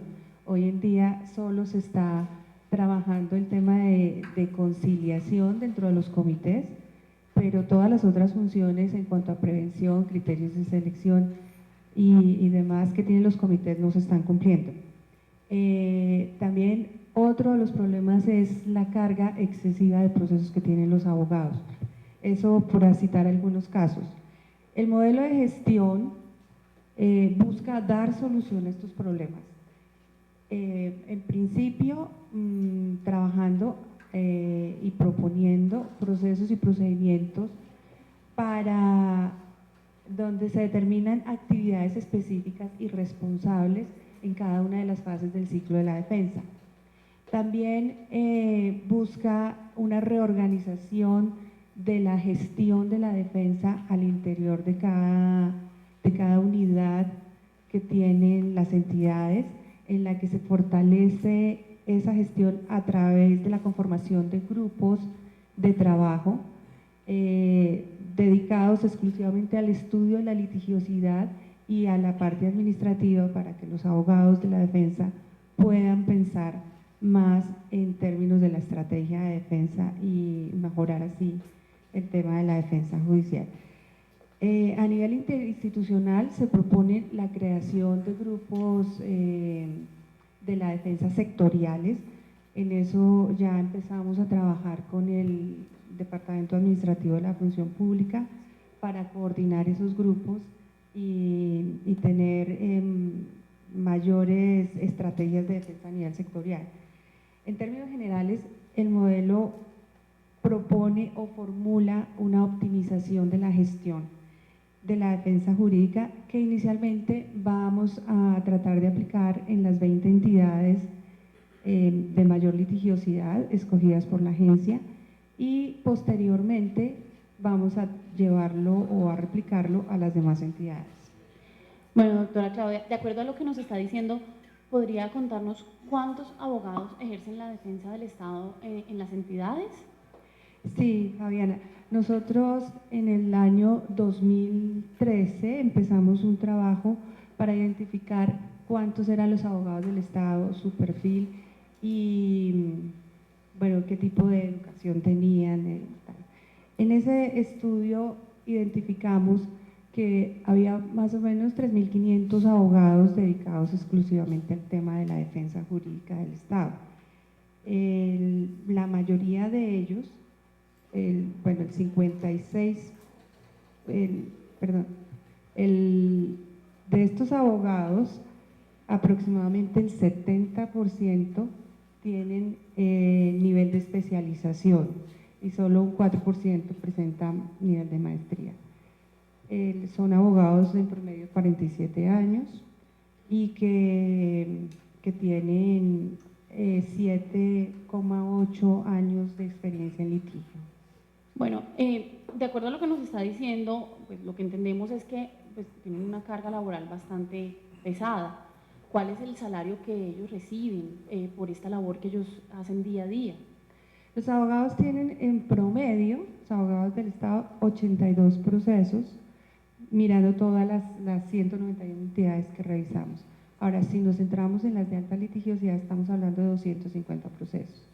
Hoy en día solo se está trabajando el tema de conciliación dentro de los comités, pero todas las otras funciones en cuanto a prevención, criterios de selección y demás que tienen los comités no se están cumpliendo. También otro de los problemas es la carga excesiva de procesos que tienen los abogados. Eso por citar algunos casos. El modelo de gestión busca dar solución a estos problemas. En principio, trabajando y proponiendo procesos y procedimientos para donde se determinan actividades específicas y responsables en cada una de las fases del ciclo de la defensa. También busca una reorganización de la gestión de la defensa al interior de cada unidad que tienen las entidades, en la que se fortalece esa gestión a través de la conformación de grupos de trabajo dedicados exclusivamente al estudio de la litigiosidad y a la parte administrativa para que los abogados de la defensa puedan pensar más en términos de la estrategia de defensa y mejorar así el tema de la defensa judicial. A nivel interinstitucional se propone la creación de grupos de la defensa sectoriales. En eso ya empezamos a trabajar con el Departamento Administrativo de la Función Pública para coordinar esos grupos y tener mayores estrategias de defensa a nivel sectorial. En términos generales, el modelo propone o formula una optimización de la gestión de la defensa jurídica que inicialmente vamos a tratar de aplicar en las 20 entidades de mayor litigiosidad escogidas por la agencia y posteriormente vamos a llevarlo o a replicarlo a las demás entidades. Bueno, doctora Claudia, de acuerdo a lo que nos está diciendo, ¿podría contarnos cuántos abogados ejercen la defensa del Estado en las entidades? Sí, Fabiana. Nosotros en el año 2013 empezamos un trabajo para identificar cuántos eran los abogados del Estado, su perfil y bueno, qué tipo de educación tenían. En ese estudio identificamos que había más o menos 3.500 abogados dedicados exclusivamente al tema de la defensa jurídica del Estado. La mayoría de ellos, el 56, de estos abogados, aproximadamente el 70% tienen nivel de especialización y solo un 4% presentan nivel de maestría. Son abogados en promedio 47 años y que tienen 7,8 años de experiencia en litigio. Bueno, de acuerdo a lo que nos está diciendo, pues lo que entendemos es que pues, tienen una carga laboral bastante pesada. ¿Cuál es el salario que ellos reciben por esta labor que ellos hacen día a día? Los abogados tienen en promedio, los abogados del Estado, 82 procesos, mirando todas las 191 entidades que revisamos. Ahora, si nos centramos en las de alta litigiosidad, estamos hablando de 250 procesos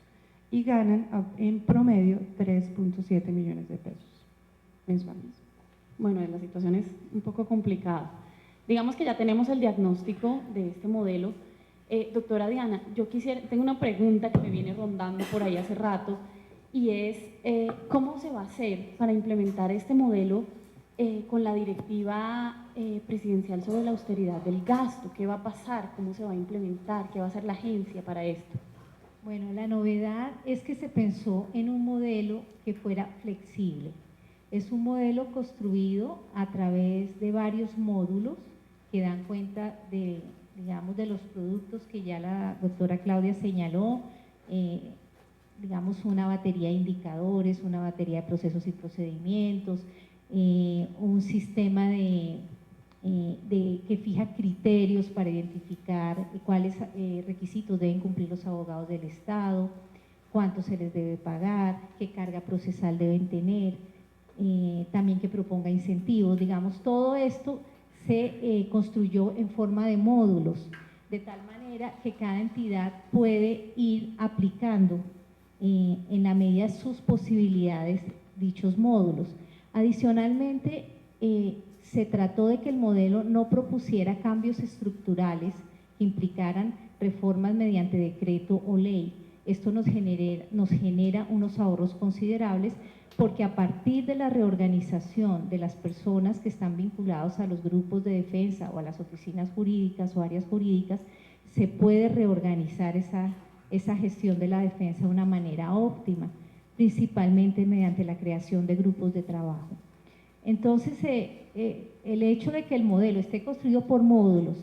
y ganan en promedio 3.7 millones de pesos mensuales. Bueno, la situación es un poco complicada. Digamos que ya tenemos el diagnóstico de este modelo. Doctora Diana, tengo una pregunta que me viene rondando por ahí hace rato y es ¿cómo se va a hacer para implementar este modelo con la directiva presidencial sobre la austeridad del gasto? ¿Qué va a pasar? ¿Cómo se va a implementar? ¿Qué va a hacer la agencia para esto? Bueno, la novedad es que se pensó en un modelo que fuera flexible. Es un modelo construido a través de varios módulos que dan cuenta de, digamos, de los productos que ya la doctora Claudia señaló, digamos, una batería de indicadores, una batería de procesos y procedimientos, un sistema que fija criterios para identificar cuáles requisitos deben cumplir los abogados del Estado, cuánto se les debe pagar, qué carga procesal deben tener, también que proponga incentivos. Digamos, todo esto se construyó en forma de módulos, de tal manera que cada entidad puede ir aplicando en la medida de sus posibilidades dichos módulos. Adicionalmente, se trató de que el modelo no propusiera cambios estructurales que implicaran reformas mediante decreto o ley. Esto nos genera unos ahorros considerables porque a partir de la reorganización de las personas que están vinculados a los grupos de defensa o a las oficinas jurídicas o áreas jurídicas, se puede reorganizar esa gestión de la defensa de una manera óptima, principalmente mediante la creación de grupos de trabajo. Entonces, el hecho de que el modelo esté construido por módulos,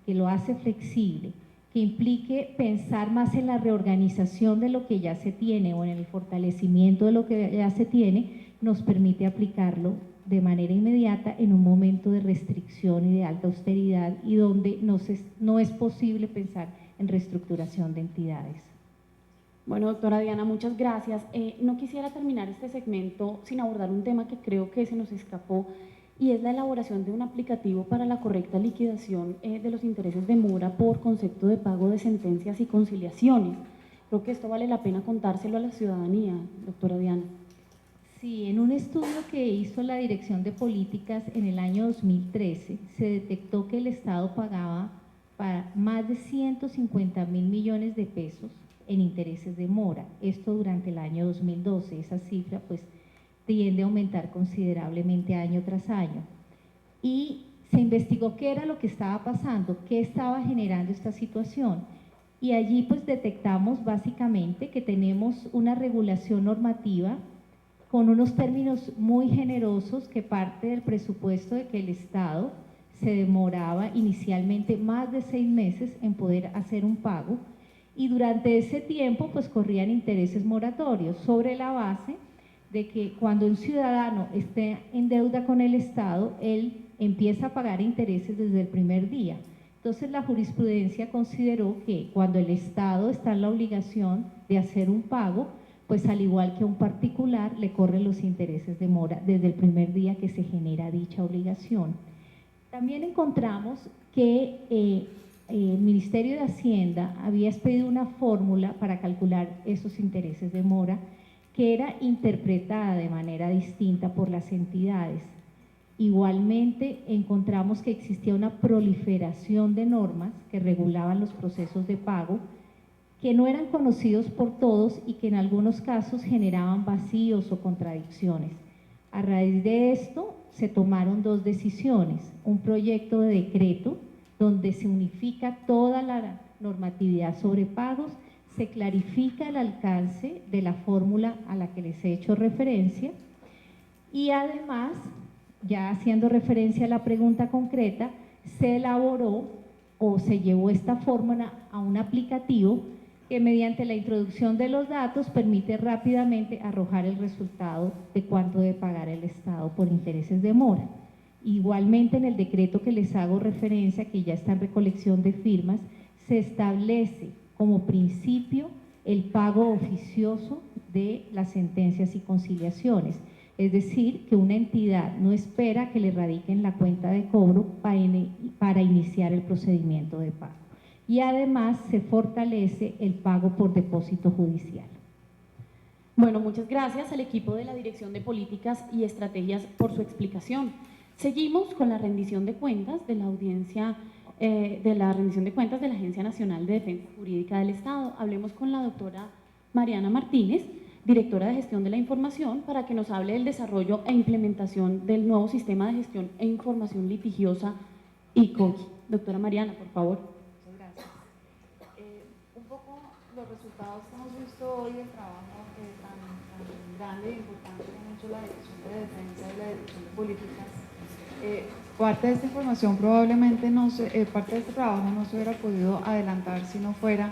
que lo hace flexible, que implique pensar más en la reorganización de lo que ya se tiene o en el fortalecimiento de lo que ya se tiene, nos permite aplicarlo de manera inmediata en un momento de restricción y de alta austeridad y donde no es posible pensar en reestructuración de entidades. Bueno, doctora Diana, muchas gracias. No quisiera terminar este segmento sin abordar un tema que creo que se nos escapó y es la elaboración de un aplicativo para la correcta liquidación de los intereses de mora por concepto de pago de sentencias y conciliaciones. Creo que esto vale la pena contárselo a la ciudadanía, doctora Diana. Sí, en un estudio que hizo la Dirección de Políticas en el año 2013, se detectó que el Estado pagaba para más de 150.000 millones de pesos en intereses de mora. Esto durante el año 2012. Esa cifra pues tiende a aumentar considerablemente año tras año. Y se investigó qué era lo que estaba pasando, qué estaba generando esta situación. Y allí pues detectamos básicamente que tenemos una regulación normativa con unos términos muy generosos que parte del presupuesto de que el Estado se demoraba inicialmente más de 6 meses en poder hacer un pago, y durante ese tiempo pues corrían intereses moratorios sobre la base de que cuando un ciudadano esté en deuda con el Estado, él empieza a pagar intereses desde el primer día. Entonces la jurisprudencia consideró que cuando el Estado está en la obligación de hacer un pago, pues al igual que a un particular le corren los intereses de mora desde el primer día que se genera dicha obligación. También encontramos que el Ministerio de Hacienda había expedido una fórmula para calcular esos intereses de mora que era interpretada de manera distinta por las entidades. Igualmente encontramos que existía una proliferación de normas que regulaban los procesos de pago que no eran conocidos por todos y que en algunos casos generaban vacíos o contradicciones. A raíz de esto se tomaron 2 decisiones: un proyecto de decreto donde se unifica toda la normatividad sobre pagos, se clarifica el alcance de la fórmula a la que les he hecho referencia, y además, ya haciendo referencia a la pregunta concreta, se elaboró o se llevó esta fórmula a un aplicativo que mediante la introducción de los datos permite rápidamente arrojar el resultado de cuánto debe pagar el Estado por intereses de mora. Igualmente, en el decreto que les hago referencia, que ya está en recolección de firmas, se establece como principio el pago oficioso de las sentencias y conciliaciones. Es decir, que una entidad no espera que le radiquen la cuenta de cobro para iniciar el procedimiento de pago. Y además se fortalece el pago por depósito judicial. Bueno, muchas gracias al equipo de la Dirección de Políticas y Estrategias por su explicación. Seguimos con la rendición de cuentas de la audiencia, de la rendición de cuentas de la Agencia Nacional de Defensa Jurídica del Estado. Hablemos con la doctora Mariana Martínez, directora de Gestión de la Información, para que nos hable del desarrollo e implementación del nuevo Sistema de Gestión e Información Litigiosa ICOGI. Doctora Mariana, por favor. Los resultados que hemos visto hoy, el trabajo tan grande e importante que han hecho la Dirección de Defensa y la Dirección de Políticas, parte de esta información probablemente parte de este trabajo no se hubiera podido adelantar si no fuera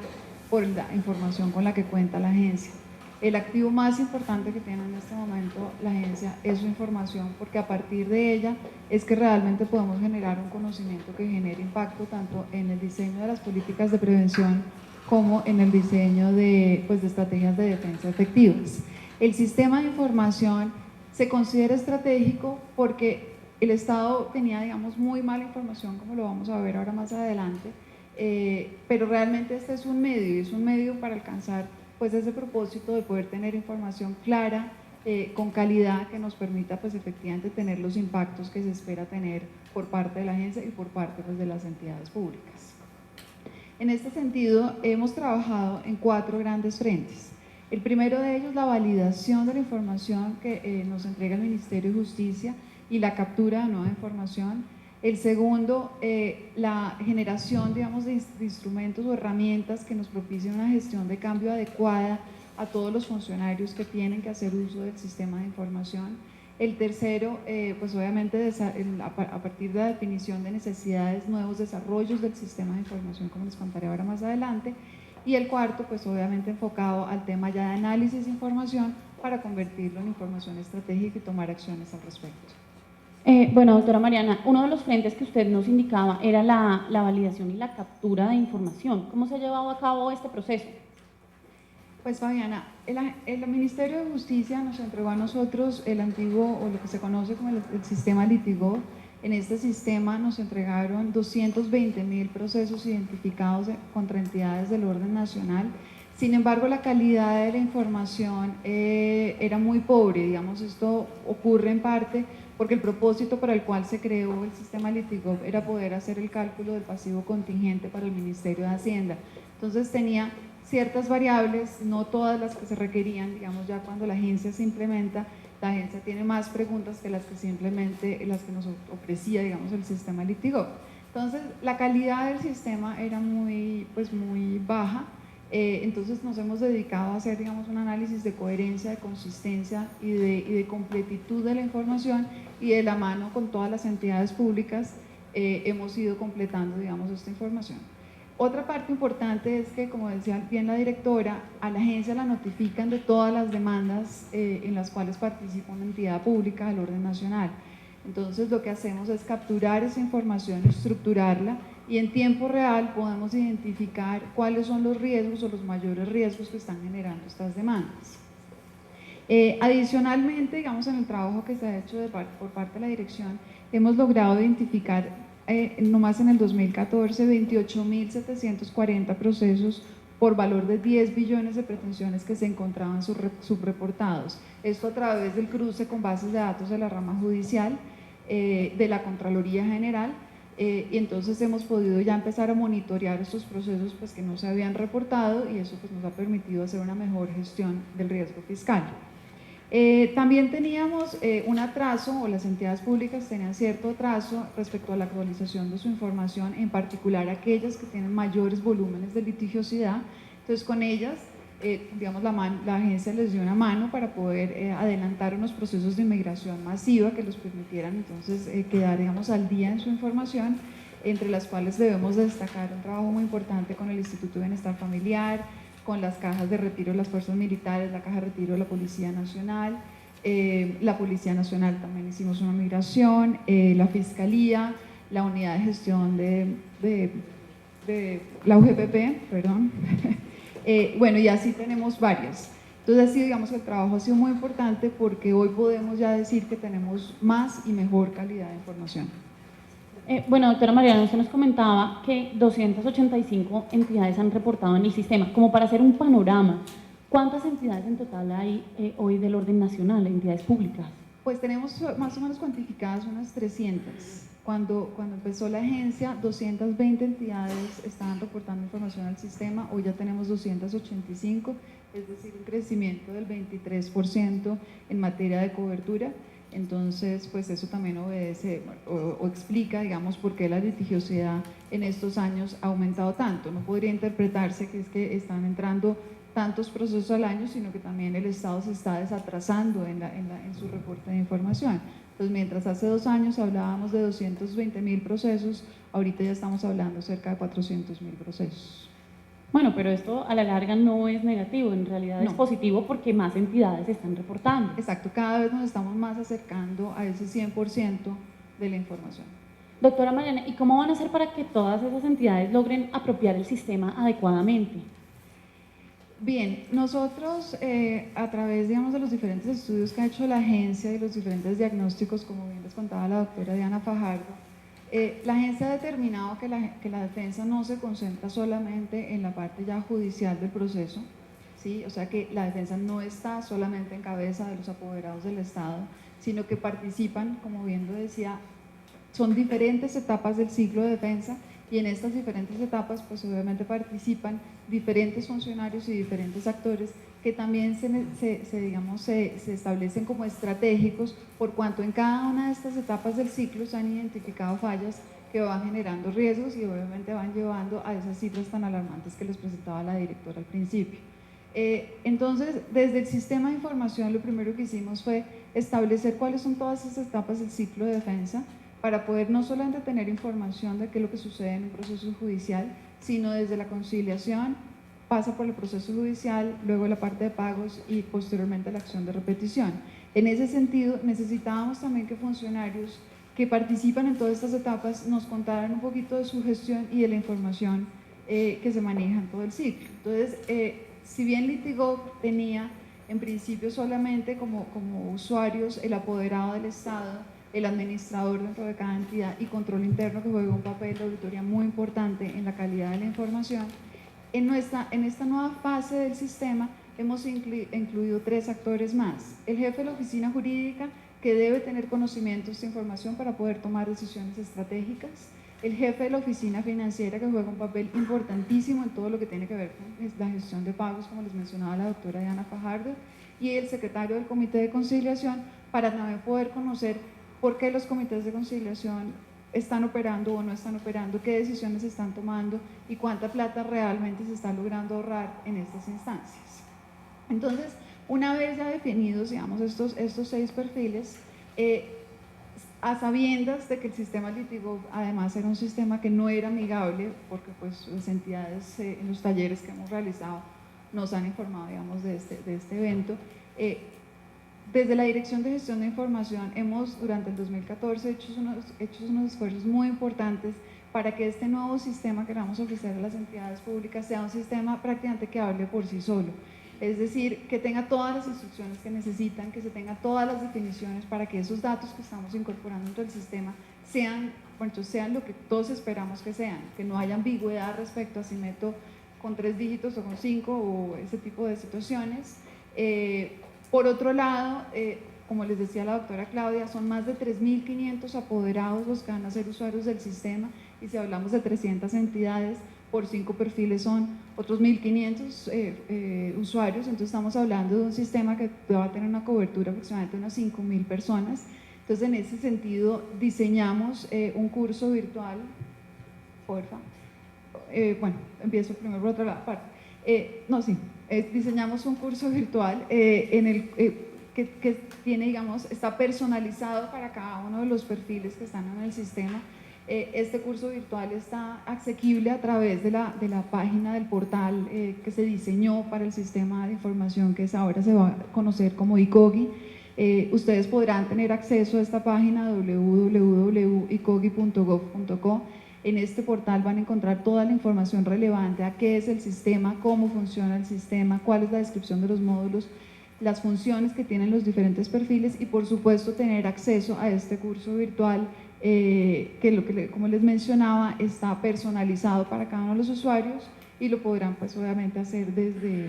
por la información con la que cuenta la agencia. El activo más importante que tiene en este momento la agencia es su información, porque a partir de ella es que realmente podemos generar un conocimiento que genere impacto tanto en el diseño de las políticas de prevención como en el diseño de estrategias de defensa efectivas. El sistema de información se considera estratégico porque el Estado tenía, digamos, muy mala información, como lo vamos a ver ahora más adelante, pero realmente este es un medio para alcanzar ese propósito de poder tener información clara, con calidad, que nos permita efectivamente tener los impactos que se espera tener por parte de la agencia y por parte de las entidades públicas. En este sentido, hemos trabajado en 4 grandes frentes. El primero de ellos, la validación de la información que nos entrega el Ministerio de Justicia y la captura de nueva información. El segundo, la generación, digamos, de instrumentos o herramientas que nos propicien una gestión de cambio adecuada a todos los funcionarios que tienen que hacer uso del sistema de información. El tercero, obviamente a partir de la definición de necesidades, nuevos desarrollos del sistema de información, como les contaré ahora más adelante. Y el cuarto, obviamente enfocado al tema ya de análisis de información para convertirlo en información estratégica y tomar acciones al respecto. Bueno, doctora Mariana, uno de los frentes que usted nos indicaba era la validación y la captura de información. ¿Cómo se ha llevado a cabo este proceso? Pues Fabiana, el Ministerio de Justicia nos entregó a nosotros el antiguo, o lo que se conoce como el sistema Litigov. En este sistema nos entregaron 220.000 procesos identificados contra entidades del orden nacional. Sin embargo, la calidad de la información era muy pobre. Digamos, esto ocurre en parte porque el propósito para el cual se creó el sistema Litigov era poder hacer el cálculo del pasivo contingente para el Ministerio de Hacienda. Entonces tenía ciertas variables, no todas las que se requerían. Digamos, ya cuando la agencia se implementa, la agencia tiene más preguntas que las que simplemente las que nos ofrecía, digamos, el sistema Litigov. Entonces, la calidad del sistema era muy baja. Entonces nos hemos dedicado a hacer, digamos, un análisis de coherencia, de consistencia y de completitud de la información, y de la mano con todas las entidades públicas hemos ido completando, digamos, esta información. Otra parte importante es que, como decía bien la directora, a la agencia la notifican de todas las demandas en las cuales participa una entidad pública del orden nacional. Entonces lo que hacemos es capturar esa información, estructurarla, y en tiempo real podemos identificar cuáles son los riesgos o los mayores riesgos que están generando estas demandas. Adicionalmente, digamos, en el trabajo que se ha hecho por parte de la dirección, hemos logrado identificar nomás en el 2014 28.740 procesos por valor de 10 billones de pretensiones que se encontraban subreportados. Esto a través del cruce con bases de datos de la rama judicial, de la Contraloría General, y entonces hemos podido ya empezar a monitorear estos procesos pues, que no se habían reportado, y eso pues, nos ha permitido hacer una mejor gestión del riesgo fiscal. También teníamos un atraso, o las entidades públicas tenían cierto atraso respecto a la actualización de su información, en particular aquellas que tienen mayores volúmenes de litigiosidad. Entonces con ellas, digamos, la agencia les dio una mano para poder adelantar unos procesos de inmigración masiva que los permitieran entonces quedar, digamos, al día en su información, entre las cuales debemos destacar un trabajo muy importante con el Instituto de Bienestar Familiar, con las cajas de retiro de las fuerzas militares, la caja de retiro de la Policía Nacional. La Policía Nacional también hicimos una migración, la Fiscalía, la Unidad de Gestión de la UGPP, perdón. Bueno, y así tenemos varias. Entonces, así digamos que el trabajo ha sido muy importante, porque hoy podemos ya decir que tenemos más y mejor calidad de información. Bueno, doctora Mariana, usted nos comentaba que 285 entidades han reportado en el sistema. Como para hacer un panorama, ¿cuántas entidades en total hay hoy del orden nacional, entidades públicas? Pues tenemos más o menos cuantificadas unas 300. Cuando empezó la agencia, 220 entidades estaban reportando información al sistema. Hoy ya tenemos 285, es decir, un crecimiento del 23% en materia de cobertura. Entonces, pues eso también obedece o explica, digamos, por qué la litigiosidad en estos años ha aumentado tanto. No podría interpretarse que es que están entrando tantos procesos al año, sino que también el Estado se está desatrasando en su reporte de información. Entonces, mientras hace 2 años hablábamos de 220.000 procesos, ahorita ya estamos hablando cerca de 400.000 procesos. Bueno, pero esto a la larga no es negativo, en realidad es positivo, porque más entidades están reportando. Exacto, cada vez nos estamos más acercando a ese 100% de la información. Doctora Mariana, ¿y cómo van a hacer para que todas esas entidades logren apropiar el sistema adecuadamente? Bien, nosotros a través, digamos, de los diferentes estudios que ha hecho la agencia y los diferentes diagnósticos, como bien les contaba la doctora Diana Fajardo, la agencia ha determinado que la defensa no se concentra solamente en la parte ya judicial del proceso, ¿sí? O sea que la defensa no está solamente en cabeza de los apoderados del Estado, sino que participan, como bien lo decía, son diferentes etapas del ciclo de defensa, y en estas diferentes etapas pues obviamente participan diferentes funcionarios y diferentes actores que también se establecen como estratégicos, por cuanto en cada una de estas etapas del ciclo se han identificado fallas que van generando riesgos y obviamente van llevando a esas cifras tan alarmantes que les presentaba la directora al principio. Entonces, desde el sistema de información, lo primero que hicimos fue establecer cuáles son todas esas etapas del ciclo de defensa, para poder no solamente tener información de qué es lo que sucede en un proceso judicial, sino desde la conciliación, pasa por el proceso judicial, luego la parte de pagos y posteriormente la acción de repetición. En ese sentido, necesitábamos también que funcionarios que participan en todas estas etapas nos contaran un poquito de su gestión y de la información que se maneja en todo el ciclo. Entonces, si bien Litigov tenía en principio solamente como usuarios el apoderado del Estado, el administrador dentro de cada entidad y control interno, que juega un papel de auditoría muy importante en la calidad de la información, en esta nueva fase del sistema hemos incluido 3 actores más. El jefe de la oficina jurídica, que debe tener conocimiento de esta información para poder tomar decisiones estratégicas. El jefe de la oficina financiera, que juega un papel importantísimo en todo lo que tiene que ver con la gestión de pagos, como les mencionaba la doctora Diana Fajardo, y el secretario del comité de conciliación, para también poder conocer por qué los comités de conciliación están operando o no están operando, qué decisiones se están tomando y cuánta plata realmente se está logrando ahorrar en estas instancias. Entonces, una vez ya definidos, digamos, estos 6 perfiles, a sabiendas de que el sistema Litigov además era un sistema que no era amigable, porque pues las entidades en los talleres que hemos realizado nos han informado, digamos, de este evento. Desde la Dirección de Gestión de Información hemos durante el 2014 hecho unos esfuerzos muy importantes para que este nuevo sistema que vamos a ofrecer a las entidades públicas sea un sistema prácticamente que hable por sí solo. Es decir, que tenga todas las instrucciones que necesitan, que se tenga todas las definiciones para que esos datos que estamos incorporando dentro del sistema sean lo que todos esperamos que sean, que no haya ambigüedad respecto a si meto con 3 dígitos o con 5 o ese tipo de situaciones. Por otro lado, como les decía la doctora Claudia, son más de 3.500 apoderados los que van a ser usuarios del sistema, y si hablamos de 300 entidades, por 5 perfiles son otros 1.500 usuarios, entonces estamos hablando de un sistema que va a tener una cobertura aproximadamente de unas 5.000 personas. Entonces, en ese sentido, diseñamos un curso virtual, porfa. Bueno, empiezo primero por otra parte. Diseñamos un curso virtual que tiene, digamos, está personalizado para cada uno de los perfiles que están en el sistema. Este curso virtual está asequible a través de la página del portal que se diseñó para el sistema de información que ahora se va a conocer como ICOGI. Ustedes podrán tener acceso a esta página www.icogi.gov.co. En este portal van a encontrar toda la información relevante a qué es el sistema, cómo funciona el sistema, cuál es la descripción de los módulos, las funciones que tienen los diferentes perfiles y por supuesto tener acceso a este curso virtual que como les mencionaba está personalizado para cada uno de los usuarios y lo podrán pues obviamente hacer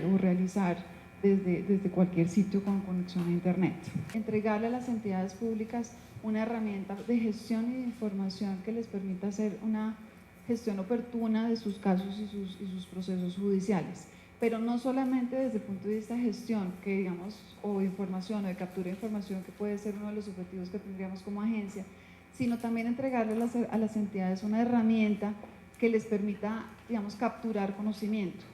o realizar desde cualquier sitio con conexión a internet. Entregarle a las entidades públicas una herramienta de gestión y de información que les permita hacer una gestión oportuna de sus casos y sus procesos judiciales, pero no solamente desde el punto de vista de gestión, que digamos, o información o de captura de información, que puede ser uno de los objetivos que tendríamos como agencia, sino también entregarle a las entidades una herramienta que les permita, digamos, capturar conocimiento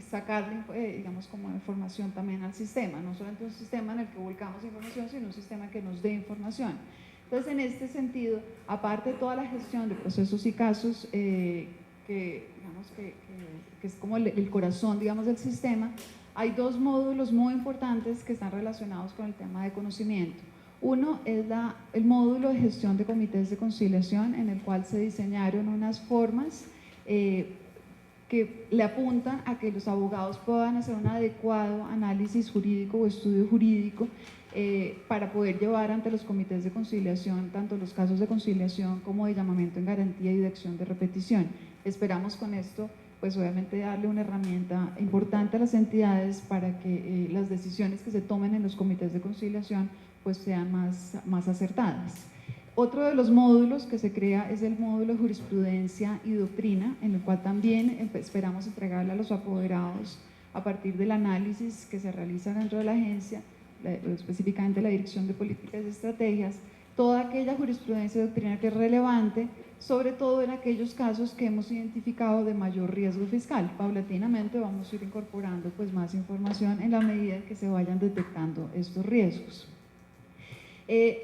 sacarle, digamos, como información también al sistema, no solamente un sistema en el que volcamos información, sino un sistema que nos dé información. Entonces, en este sentido, aparte de toda la gestión de procesos y casos, que es como el corazón, digamos, del sistema, hay 2 módulos muy importantes que están relacionados con el tema de conocimiento. Uno es el módulo de gestión de comités de conciliación, en el cual se diseñaron unas formas que le apuntan a que los abogados puedan hacer un adecuado análisis jurídico o estudio jurídico para poder llevar ante los comités de conciliación tanto los casos de conciliación como de llamamiento en garantía y de acción de repetición. Esperamos con esto pues obviamente darle una herramienta importante a las entidades para que las decisiones que se tomen en los comités de conciliación pues sean más acertadas. Otro de los módulos que se crea es el módulo de jurisprudencia y doctrina, en el cual también esperamos entregarle a los apoderados a partir del análisis que se realiza dentro de la agencia, específicamente la Dirección de Políticas y Estrategias, toda aquella jurisprudencia y doctrina que es relevante, sobre todo en aquellos casos que hemos identificado de mayor riesgo fiscal. Paulatinamente vamos a ir incorporando pues más información en la medida en que se vayan detectando estos riesgos.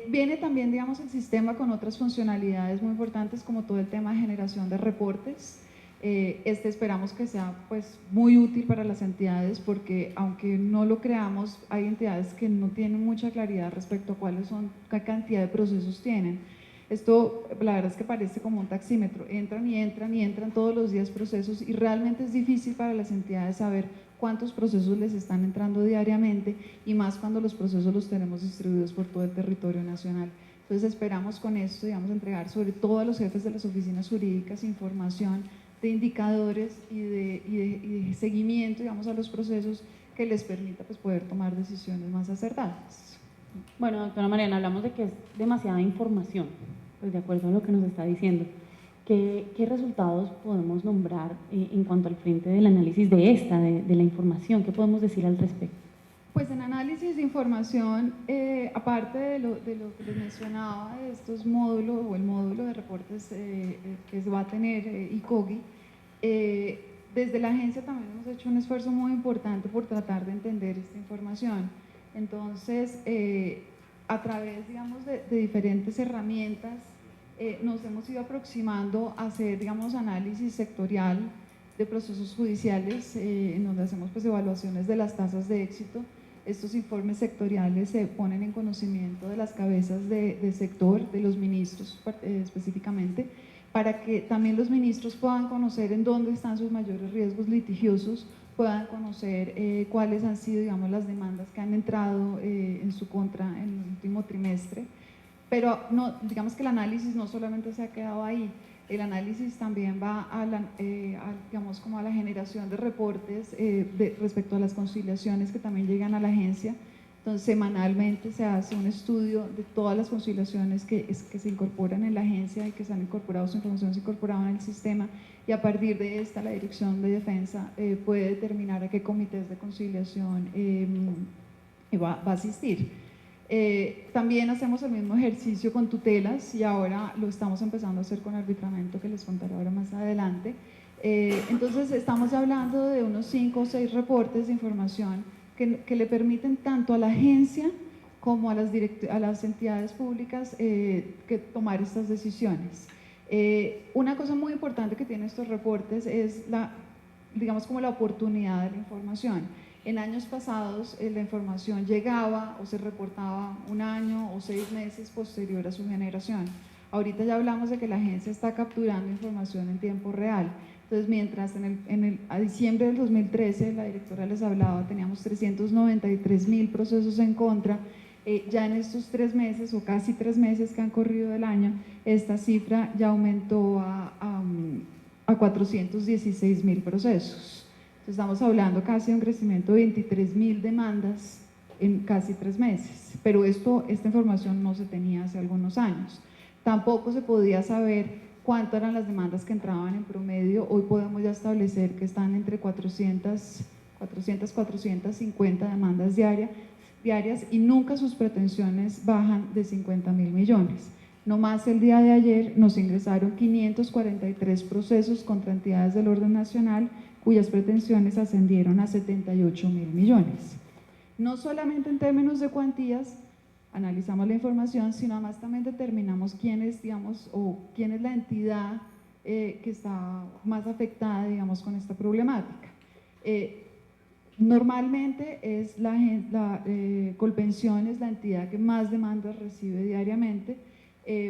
Viene también, digamos, el sistema con otras funcionalidades muy importantes como todo el tema de generación de reportes. Esperamos que sea pues muy útil para las entidades porque aunque no lo creamos, hay entidades que no tienen mucha claridad respecto a qué cantidad de procesos tienen. Esto, la verdad es que parece como un taxímetro, entran y entran y entran todos los días procesos y realmente es difícil para las entidades saber cuántos procesos les están entrando diariamente y más cuando los procesos los tenemos distribuidos por todo el territorio nacional. Entonces esperamos con esto, digamos, entregar sobre todo a los jefes de las oficinas jurídicas información de indicadores y de seguimiento, digamos, a los procesos que les permita pues, poder tomar decisiones más acertadas. Bueno, doctora Mariana, hablamos de que es demasiada información, pues de acuerdo a lo que nos está diciendo. ¿Qué resultados podemos nombrar en cuanto al frente del análisis de la información? ¿Qué podemos decir al respecto? Pues en análisis de información, aparte de lo que les mencionaba, de estos módulos o el módulo de reportes que se va a tener ICOGI, desde la agencia también hemos hecho un esfuerzo muy importante por tratar de entender esta información. Entonces, a través, digamos, de diferentes herramientas, nos hemos ido aproximando a hacer, digamos, análisis sectorial de procesos judiciales, en donde hacemos pues, evaluaciones de las tasas de éxito. Estos informes sectoriales se ponen en conocimiento de las cabezas de sector, de los ministros específicamente, para que también los ministros puedan conocer en dónde están sus mayores riesgos litigiosos, puedan conocer cuáles han sido, digamos, las demandas que han entrado en su contra en el último trimestre. Pero no, digamos que el análisis no solamente se ha quedado ahí, el análisis también va digamos, como a la generación de reportes respecto a las conciliaciones que también llegan a la agencia. Entonces, semanalmente se hace un estudio de todas las conciliaciones que se incorporan en la agencia y que se han incorporado, su información se ha incorporado en el sistema, y a partir de esta la Dirección de Defensa puede determinar a qué comités de conciliación va a asistir. También hacemos el mismo ejercicio con tutelas y ahora lo estamos empezando a hacer con arbitramiento, que les contaré ahora más adelante. Entonces estamos hablando de unos 5 o 6 reportes de información que le permiten tanto a la agencia como a las entidades públicas que tomar estas decisiones. Una cosa muy importante que tienen estos reportes es digamos como la oportunidad de la información. En años pasados la información llegaba o se reportaba un año o 6 meses posterior a su generación. Ahorita ya hablamos de que la agencia está capturando información en tiempo real. Entonces, mientras a diciembre del 2013, la directora les hablaba, teníamos 393.000 procesos en contra, ya en estos 3 meses o casi 3 meses que han corrido del año, esta cifra ya aumentó a 416.000 procesos. Estamos hablando casi de un crecimiento de 23.000 demandas en casi 3 meses, pero esta información no se tenía hace algunos años. Tampoco se podía saber cuántas eran las demandas que entraban en promedio. Hoy podemos ya establecer que están entre 450 demandas diarias y nunca sus pretensiones bajan de 50.000 millones. No más el día de ayer nos ingresaron 543 procesos contra entidades del orden nacional cuyas pretensiones ascendieron a 78.000 millones. No solamente en términos de cuantías analizamos la información, sino además también determinamos quién es, digamos, o quién es la entidad que está más afectada, digamos, con esta problemática. Normalmente es Colpensión es la entidad que más demandas recibe diariamente,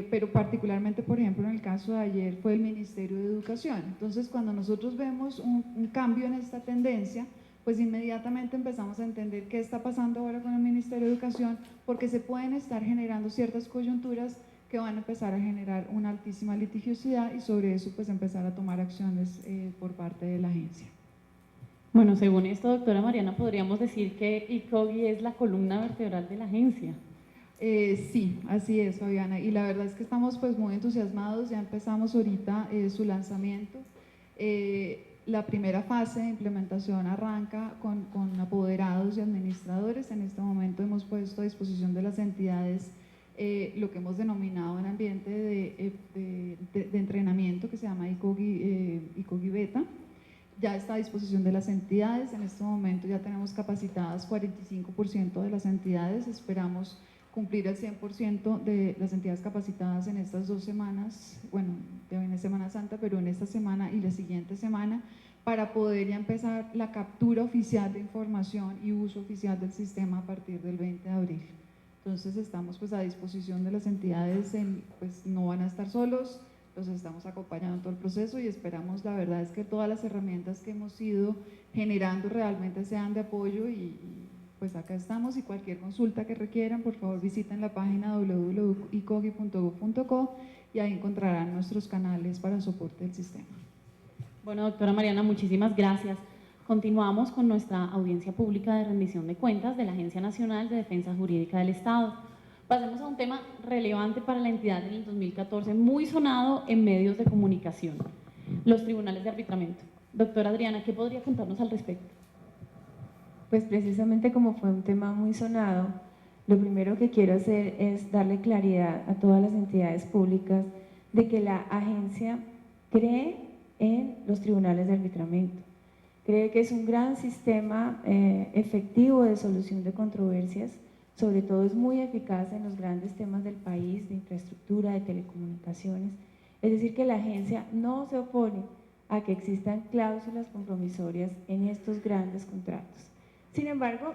pero particularmente, por ejemplo, en el caso de ayer fue el Ministerio de Educación. Entonces, cuando nosotros vemos un cambio en esta tendencia, pues inmediatamente empezamos a entender qué está pasando ahora con el Ministerio de Educación, porque se pueden estar generando ciertas coyunturas que van a empezar a generar una altísima litigiosidad y sobre eso pues empezar a tomar acciones por parte de la agencia. Bueno, según esto, doctora Mariana, podríamos decir que ICOGI es la columna vertebral de la agencia. Sí, así es, Fabiana, y la verdad es que estamos pues muy entusiasmados, ya empezamos ahorita su lanzamiento. La primera fase de implementación arranca con apoderados y administradores. En este momento hemos puesto a disposición de las entidades lo que hemos denominado un ambiente de entrenamiento que se llama ICOGI Beta. Ya está a disposición de las entidades. En este momento ya tenemos capacitadas 45% de las entidades. Esperamos cumplir el 100% de las entidades capacitadas en estas 2 semanas, bueno, ya viene Semana Santa, pero en esta semana y la siguiente semana, para poder ya empezar la captura oficial de información y uso oficial del sistema a partir del 20 de abril. Entonces estamos pues a disposición de las entidades, pues no van a estar solos, los estamos acompañando en todo el proceso y esperamos, la verdad es que todas las herramientas que hemos ido generando realmente sean de apoyo y pues acá estamos, y cualquier consulta que requieran, por favor visiten la página www.icogi.gov.co y ahí encontrarán nuestros canales para soporte del sistema. Bueno, doctora Mariana, muchísimas gracias. Continuamos con nuestra audiencia pública de rendición de cuentas de la Agencia Nacional de Defensa Jurídica del Estado. Pasemos a un tema relevante para la entidad en el 2014, muy sonado en medios de comunicación, los tribunales de arbitramiento. Doctora Adriana, ¿qué podría contarnos al respecto? Pues precisamente como fue un tema muy sonado, lo primero que quiero hacer es darle claridad a todas las entidades públicas de que la agencia cree en los tribunales de arbitramiento. Cree que es un gran sistema efectivo de solución de controversias, sobre todo es muy eficaz en los grandes temas del país, de infraestructura, de telecomunicaciones. Es decir, que la agencia no se opone a que existan cláusulas compromisorias en estos grandes contratos. Sin embargo,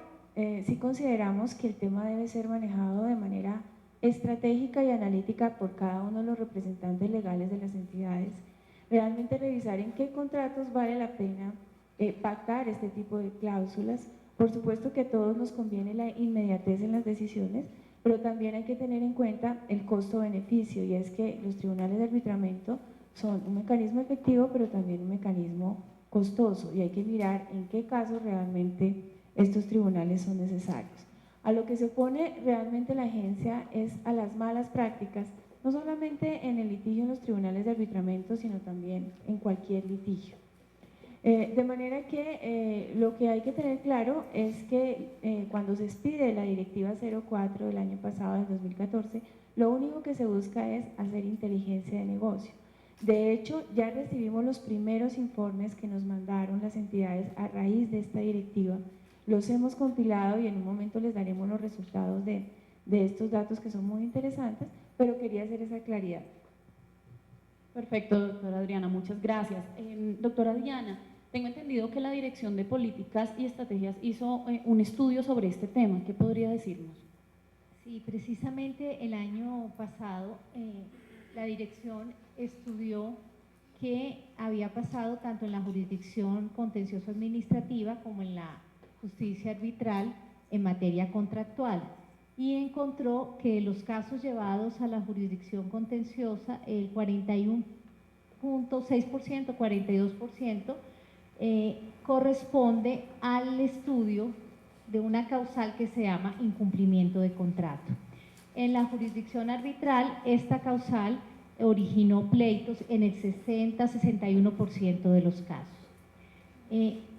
sí consideramos que el tema debe ser manejado de manera estratégica y analítica por cada uno de los representantes legales de las entidades, realmente revisar en qué contratos vale la pena pactar este tipo de cláusulas. Por supuesto que a todos nos conviene la inmediatez en las decisiones, pero también hay que tener en cuenta el costo-beneficio, y es que los tribunales de arbitramiento son un mecanismo efectivo, pero también un mecanismo costoso, y hay que mirar en qué casos realmente estos tribunales son necesarios. A lo que se opone realmente la agencia es a las malas prácticas, no solamente en el litigio en los tribunales de arbitramiento, sino también en cualquier litigio. De manera que lo que hay que tener claro es que cuando se expide la Directiva 04 del año pasado, del 2014, lo único que se busca es hacer inteligencia de negocio. De hecho, ya recibimos los primeros informes que nos mandaron las entidades a raíz de esta directiva. Los hemos compilado y en un momento les daremos los resultados de estos datos que son muy interesantes, pero quería hacer esa claridad. Perfecto, doctora Adriana, muchas gracias. Doctora Diana, tengo entendido que la Dirección de Políticas y Estrategias hizo un estudio sobre este tema. ¿Qué podría decirnos? Sí, precisamente el año pasado la dirección estudió qué había pasado tanto en la jurisdicción contencioso administrativa como en la justicia arbitral en materia contractual, y encontró que los casos llevados a la jurisdicción contenciosa, el 41.6%, 42%, corresponde al estudio de una causal que se llama incumplimiento de contrato. En la jurisdicción arbitral, esta causal originó pleitos en el 60-61% de los casos.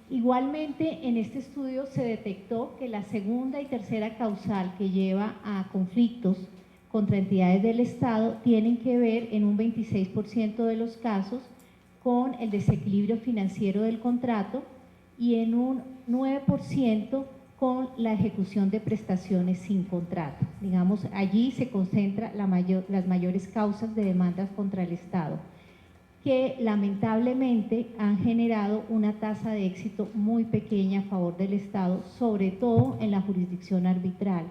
Igualmente, en este estudio se detectó que la segunda y tercera causal que lleva a conflictos contra entidades del Estado tienen que ver en un 26% de los casos con el desequilibrio financiero del contrato y en un 9% con la ejecución de prestaciones sin contrato. Digamos, allí se concentran las mayores causas de demandas contra el Estado, que lamentablemente han generado una tasa de éxito muy pequeña a favor del Estado, sobre todo en la jurisdicción arbitral,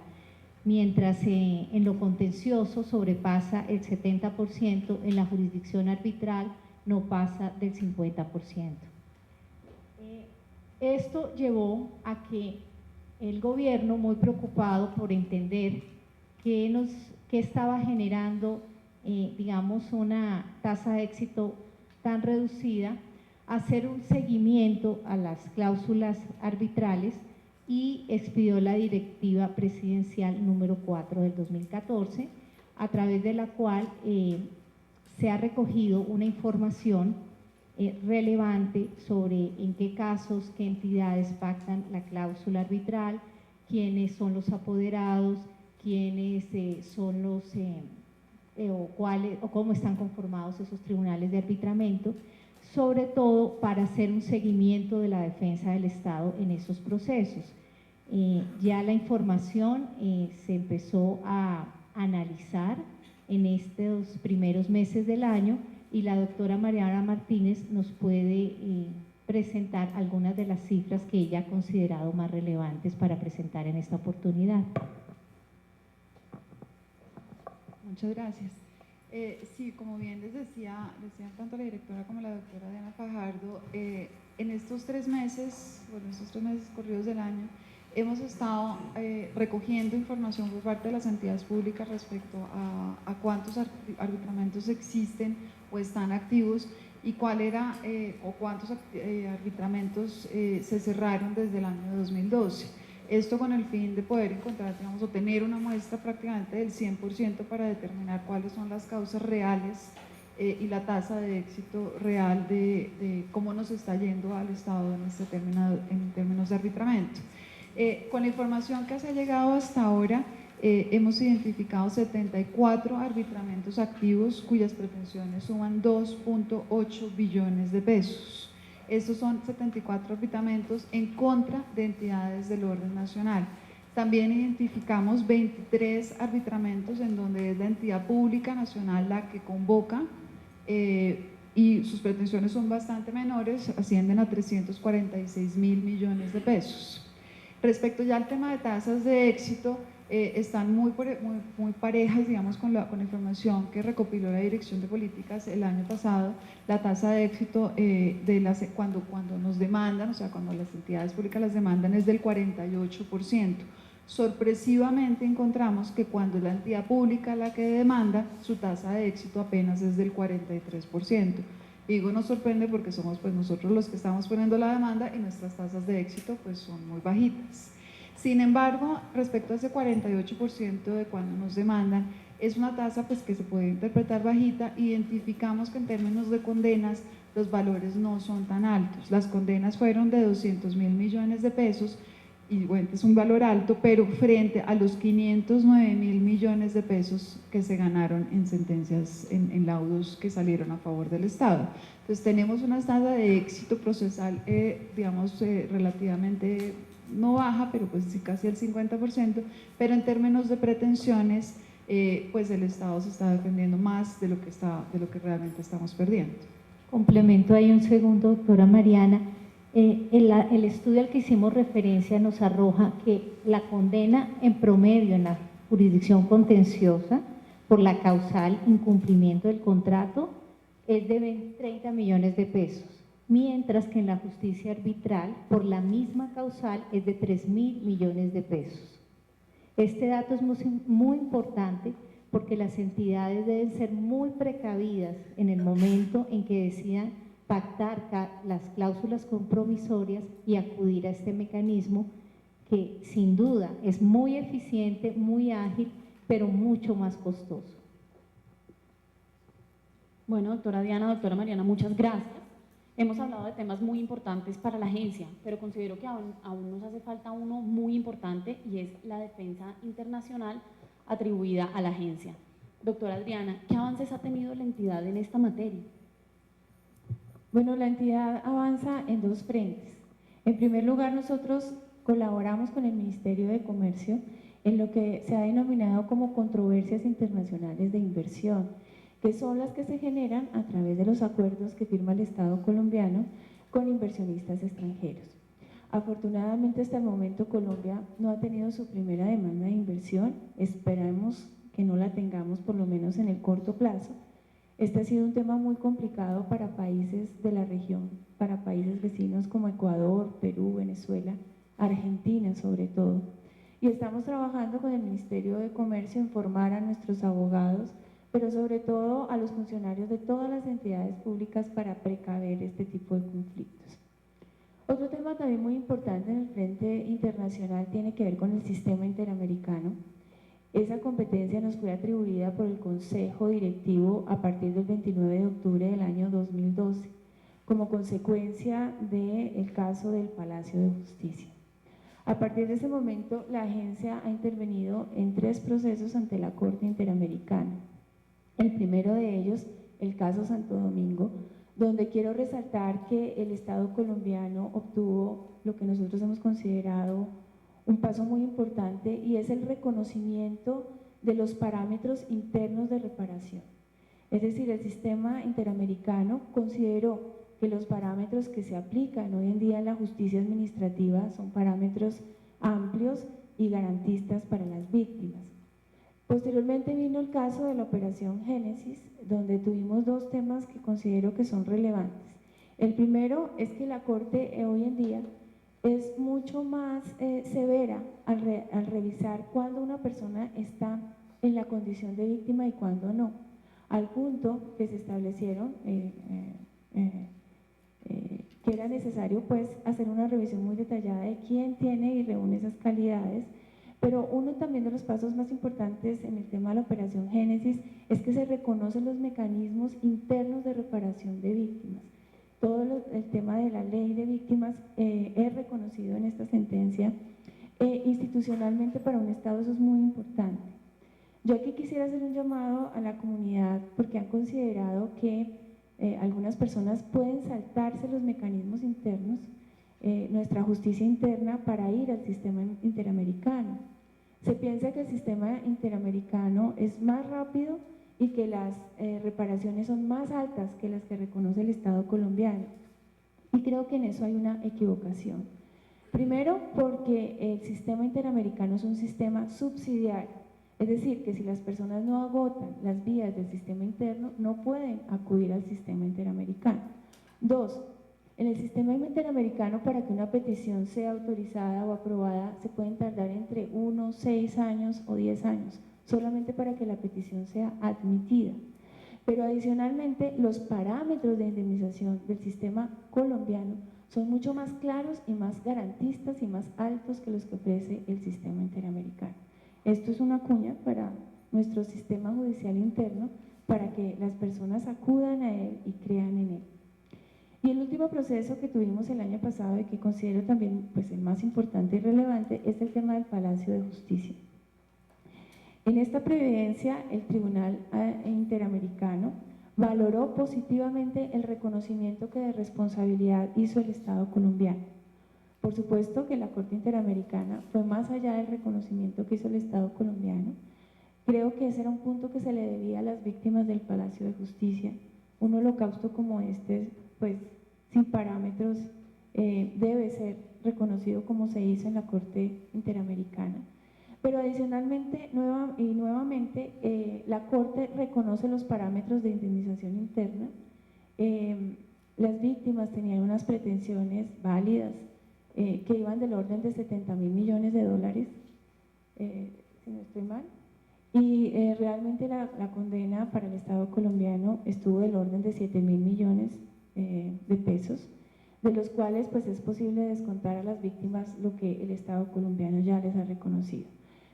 mientras en lo contencioso sobrepasa el 70%, en la jurisdicción arbitral no pasa del 50%. Esto llevó a que el gobierno, muy preocupado por entender qué estaba generando digamos, una tasa de éxito tan reducida, hacer un seguimiento a las cláusulas arbitrales y expidió la Directiva Presidencial número 4 del 2014, a través de la cual se ha recogido una información relevante sobre en qué casos, qué entidades pactan la cláusula arbitral, quiénes son los apoderados, quiénes son los o cómo están conformados esos tribunales de arbitramiento, sobre todo para hacer un seguimiento de la defensa del Estado en esos procesos. Ya la información se empezó a analizar en estos primeros meses del año y la doctora Mariana Martínez nos puede presentar algunas de las cifras que ella ha considerado más relevantes para presentar en esta oportunidad. Muchas gracias. Sí, como bien decían tanto la directora como la doctora Diana Fajardo, en estos 3 meses, bueno, estos 3 meses corridos del año, hemos estado recogiendo información por parte de las entidades públicas respecto a cuántos arbitramentos existen o están activos y cuál era o cuántos arbitramentos se cerraron desde el año 2012. Esto con el fin de poder encontrar, digamos, o tener una muestra prácticamente del 100% para determinar cuáles son las causas reales y la tasa de éxito real de cómo nos está yendo al Estado en términos de arbitramiento. Con la información que se ha llegado hasta ahora, hemos identificado 74 arbitramentos activos cuyas pretensiones suman 2.8 billones de pesos. Estos son 74 arbitramentos en contra de entidades del orden nacional. También identificamos 23 arbitramentos en donde es la entidad pública nacional la que convoca y sus pretensiones son bastante menores, ascienden a 346.000 millones de pesos. Respecto ya al tema de tasas de éxito, están muy parejas, digamos, con la información que recopiló la Dirección de Políticas el año pasado. La tasa de éxito cuando nos demandan, o sea, cuando las entidades públicas las demandan, es del 48%. Sorpresivamente encontramos que cuando es la entidad pública la que demanda, su tasa de éxito apenas es del 43%. Digo, nos sorprende porque somos pues nosotros los que estamos poniendo la demanda y nuestras tasas de éxito pues son muy bajitas. Sin embargo, respecto a ese 48% de cuando nos demandan, es una tasa pues que se puede interpretar bajita. Identificamos que en términos de condenas los valores no son tan altos. Las condenas fueron de 200.000 millones de pesos y bueno, es un valor alto, pero frente a los 509.000 millones de pesos que se ganaron en sentencias, en laudos que salieron a favor del Estado. Entonces tenemos una tasa de éxito procesal, digamos, relativamente no baja, pero pues sí casi el 50%, pero en términos de pretensiones, pues el Estado se está defendiendo más de lo que realmente estamos perdiendo. Complemento ahí un segundo, doctora Mariana. El estudio al que hicimos referencia nos arroja que la condena en promedio en la jurisdicción contenciosa por la causal incumplimiento del contrato es de 30 millones de pesos, mientras que en la justicia arbitral por la misma causal es de 3.000 millones de pesos. Este dato es muy importante porque las entidades deben ser muy precavidas en el momento en que decidan pactar las cláusulas compromisorias y acudir a este mecanismo que sin duda es muy eficiente, muy ágil, pero mucho más costoso. Bueno, doctora Diana, doctora Mariana, muchas gracias. Hemos hablado de temas muy importantes para la agencia, pero considero que aún nos hace falta uno muy importante y es la defensa internacional atribuida a la agencia. Doctora Adriana, ¿qué avances ha tenido la entidad en esta materia? Bueno, la entidad avanza en 2 frentes. En primer lugar, nosotros colaboramos con el Ministerio de Comercio en lo que se ha denominado como controversias internacionales de inversión, que son las que se generan a través de los acuerdos que firma el Estado colombiano con inversionistas extranjeros. Afortunadamente, hasta el momento Colombia no ha tenido su primera demanda de inversión, esperamos que no la tengamos por lo menos en el corto plazo. Este ha sido un tema muy complicado para países de la región, para países vecinos como Ecuador, Perú, Venezuela, Argentina sobre todo. Y estamos trabajando con el Ministerio de Comercio en formar a nuestros abogados, pero sobre todo a los funcionarios de todas las entidades públicas para precaver este tipo de conflictos. Otro tema también muy importante en el frente internacional tiene que ver con el sistema interamericano. Esa competencia nos fue atribuida por el Consejo Directivo a partir del 29 de octubre del año 2012, como consecuencia del caso del Palacio de Justicia. A partir de ese momento, la agencia ha intervenido en 3 procesos ante la Corte Interamericana. El primero de ellos, el caso Santo Domingo, donde quiero resaltar que el Estado colombiano obtuvo lo que nosotros hemos considerado un paso muy importante y es el reconocimiento de los parámetros internos de reparación. Es decir, el sistema interamericano consideró que los parámetros que se aplican hoy en día en la justicia administrativa son parámetros amplios y garantistas para las víctimas. Posteriormente vino el caso de la Operación Génesis, donde tuvimos dos temas que considero que son relevantes. El primero es que la Corte hoy en día es mucho más severa al revisar cuándo una persona está en la condición de víctima y cuándo no, al punto que se establecieron que era necesario pues hacer una revisión muy detallada de quién tiene y reúne esas calidades. Pero uno también de los pasos más importantes en el tema de la Operación Génesis es que se reconocen los mecanismos internos de reparación de víctimas. Todo el tema de la ley de víctimas es reconocido en esta sentencia. Institucionalmente para un Estado eso es muy importante. Yo aquí quisiera hacer un llamado a la comunidad porque han considerado que algunas personas pueden saltarse los mecanismos internos, nuestra justicia interna, para ir al sistema interamericano. Se piensa que el sistema interamericano es más rápido y que las reparaciones son más altas que las que reconoce el Estado colombiano. Y creo que en eso hay una equivocación. Primero, porque el sistema interamericano es un sistema subsidiario. Es decir, que si las personas no agotan las vías del sistema interno, no pueden acudir al sistema interamericano. Dos, en el sistema interamericano, para que una petición sea autorizada o aprobada, se pueden tardar entre 1, 6 años o 10 años, solamente para que la petición sea admitida. Pero adicionalmente, los parámetros de indemnización del sistema colombiano son mucho más claros y más garantistas y más altos que los que ofrece el sistema interamericano. Esto es una cuña para nuestro sistema judicial interno, para que las personas acudan a él y crean en él. Y el último proceso que tuvimos el año pasado y que considero también pues, el más importante y relevante es el tema del Palacio de Justicia. En esta previdencia, el Tribunal Interamericano valoró positivamente el reconocimiento que de responsabilidad hizo el Estado colombiano. Por supuesto que la Corte Interamericana fue más allá del reconocimiento que hizo el Estado colombiano. Creo que ese era un punto que se le debía a las víctimas del Palacio de Justicia. Un holocausto como este, pues sin parámetros, debe ser reconocido como se hizo en la Corte Interamericana. Pero adicionalmente, nuevamente, la Corte reconoce los parámetros de indemnización interna. Las víctimas tenían unas pretensiones válidas, que iban del orden de 70.000 millones de dólares, si no estoy mal, y realmente la condena para el Estado colombiano estuvo del orden de 7.000 millones de pesos, de los cuales pues es posible descontar a las víctimas lo que el Estado colombiano ya les ha reconocido.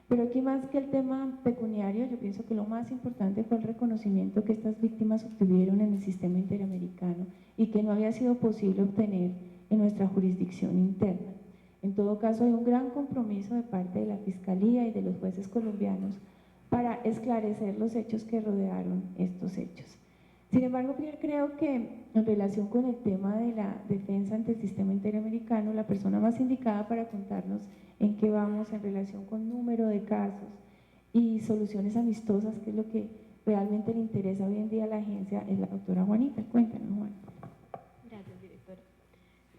Pero aquí más que el tema pecuniario, yo pienso que lo más importante fue el reconocimiento que estas víctimas obtuvieron en el sistema interamericano y que no había sido posible obtener en nuestra jurisdicción interna. En todo caso, hay un gran compromiso de parte de la Fiscalía y de los jueces colombianos para esclarecer los hechos que rodearon estos hechos. Sin embargo, creo que en relación con el tema de la defensa ante el sistema interamericano, la persona más indicada para contarnos en qué vamos en relación con número de casos y soluciones amistosas, que es lo que realmente le interesa hoy en día a la agencia, es la doctora Juanita. Cuéntanos, Juan. Gracias, directora.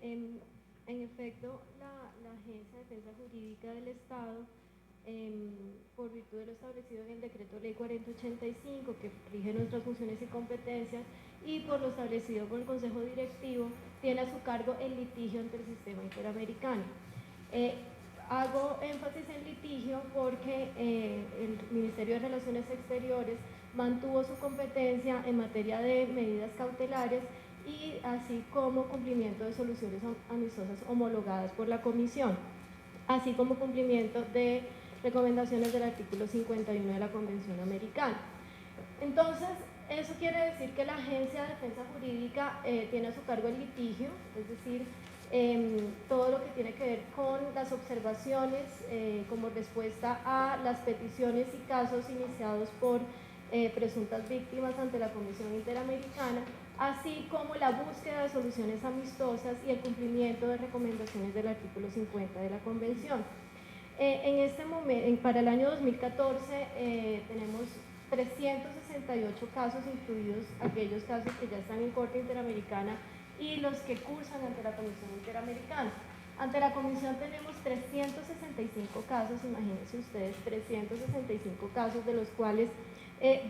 En efecto, la Agencia de Defensa Jurídica del Estado, por virtud de lo establecido en el Decreto Ley 4085, que rige nuestras funciones y competencias, y por lo establecido por el Consejo Directivo, tiene a su cargo el litigio ante el sistema interamericano. Hago énfasis en litigio porque el Ministerio de Relaciones Exteriores mantuvo su competencia en materia de medidas cautelares y así como cumplimiento de soluciones amistosas homologadas por la Comisión, así como cumplimiento de recomendaciones del artículo 51 de la Convención Americana. Entonces, eso quiere decir que la Agencia de Defensa Jurídica tiene a su cargo el litigio, es decir, todo lo que tiene que ver con las observaciones como respuesta a las peticiones y casos iniciados por presuntas víctimas ante la Comisión Interamericana, así como la búsqueda de soluciones amistosas y el cumplimiento de recomendaciones del artículo 50 de la Convención. En este momento, para el año 2014, tenemos 368 casos, incluidos aquellos casos que ya están en Corte Interamericana y los que cursan ante la Comisión Interamericana. Ante la comisión tenemos 365 casos, imagínense ustedes, 365 casos, de los cuales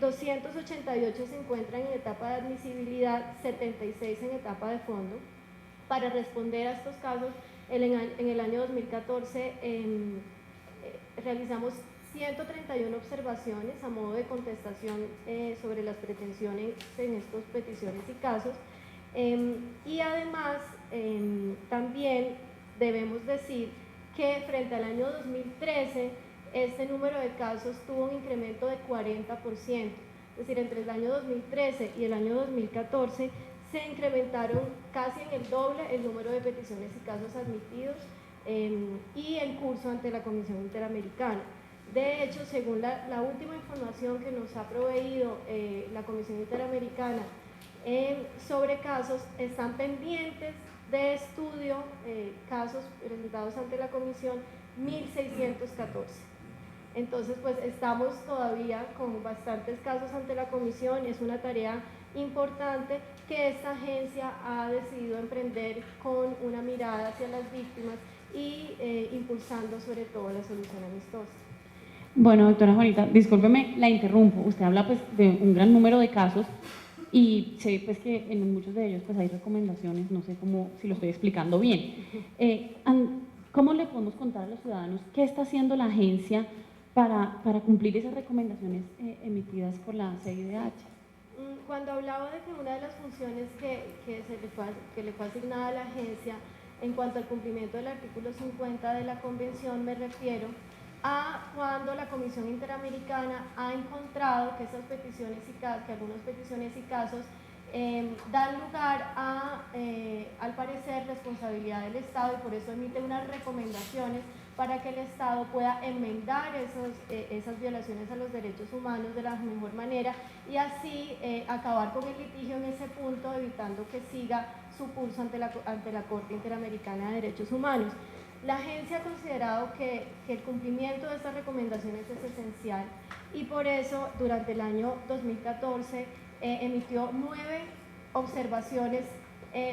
288 se encuentran en etapa de admisibilidad, 76 en etapa de fondo. Para responder a estos casos, en el año 2014 realizamos 131 observaciones a modo de contestación sobre las pretensiones en estas peticiones y casos. Y además, también debemos decir que frente al año 2013, este número de casos tuvo un incremento de 40%. Es decir, entre el año 2013 y el año 2014 se incrementaron casi en el doble el número de peticiones y casos admitidos y en curso ante la Comisión Interamericana. De hecho, según la última información que nos ha proveído la Comisión Interamericana sobre casos, están pendientes de estudio, casos presentados ante la Comisión, 1.614. Entonces, pues estamos todavía con bastantes casos ante la Comisión. Es una tarea importante que esta agencia ha decidido emprender con una mirada hacia las víctimas y impulsando sobre todo la solución amistosa. Bueno, doctora Juanita, discúlpeme, la interrumpo. Usted habla pues de un gran número de casos y sé pues que en muchos de ellos pues hay recomendaciones, no sé si lo estoy explicando bien. ¿Cómo le podemos contar a los ciudadanos qué está haciendo la agencia para cumplir esas recomendaciones emitidas por la CIDH? Cuando hablaba de que una de las funciones que le fue asignada a la agencia en cuanto al cumplimiento del artículo 50 de la Convención, me refiero a cuando la Comisión Interamericana ha encontrado que esas peticiones que algunas peticiones y casos dan lugar a, al parecer, responsabilidad del Estado, y por eso emite unas recomendaciones para que el Estado pueda enmendar esas violaciones a los derechos humanos de la mejor manera y así acabar con el litigio en ese punto, evitando que siga su curso ante la Corte Interamericana de Derechos Humanos. La agencia ha considerado que el cumplimiento de estas recomendaciones es esencial y por eso durante el año 2014 emitió 9 observaciones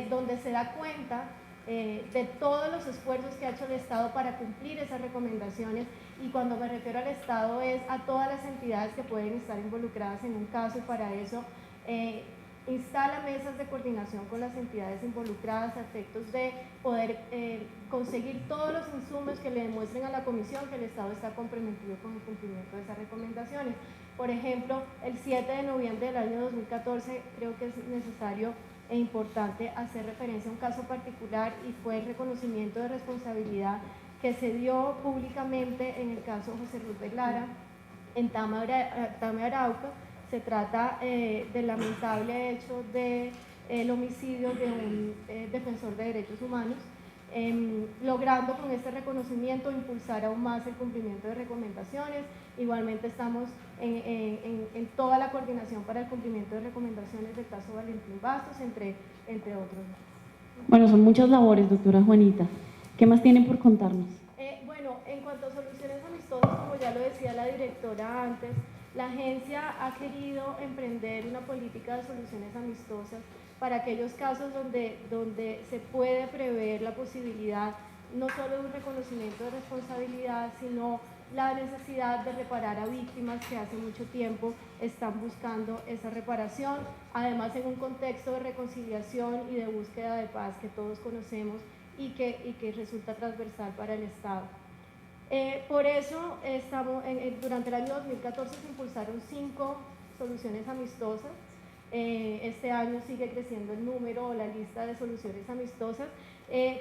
donde se da cuenta de todos los esfuerzos que ha hecho el Estado para cumplir esas recomendaciones, y cuando me refiero al Estado es a todas las entidades que pueden estar involucradas en un caso, y para eso instala mesas de coordinación con las entidades involucradas a efectos de poder conseguir todos los insumos que le demuestren a la Comisión que el Estado está comprometido con el cumplimiento de esas recomendaciones. Por ejemplo, el 7 de noviembre del año 2014 creo que es necesario e importante hacer referencia a un caso particular, y fue el reconocimiento de responsabilidad que se dio públicamente en el caso José Ruth Velara en Tame, Arauca. Se trata del lamentable hecho del homicidio de un defensor de derechos humanos, logrando con este reconocimiento impulsar aún más el cumplimiento de recomendaciones. Igualmente estamos en toda la coordinación para el cumplimiento de recomendaciones del caso Valentín Bastos, entre otros. Bueno, son muchas labores, doctora Juanita. ¿Qué más tienen por contarnos? Bueno, en cuanto a soluciones amistosas, como ya lo decía la directora antes, la agencia ha querido emprender una política de soluciones amistosas para aquellos casos donde se puede prever la posibilidad no solo de un reconocimiento de responsabilidad, sino la necesidad de reparar a víctimas que hace mucho tiempo están buscando esa reparación, además en un contexto de reconciliación y de búsqueda de paz que todos conocemos y que resulta transversal para el Estado. Por eso durante el año 2014 se impulsaron 5 soluciones amistosas. Este año sigue creciendo el número o la lista de soluciones amistosas,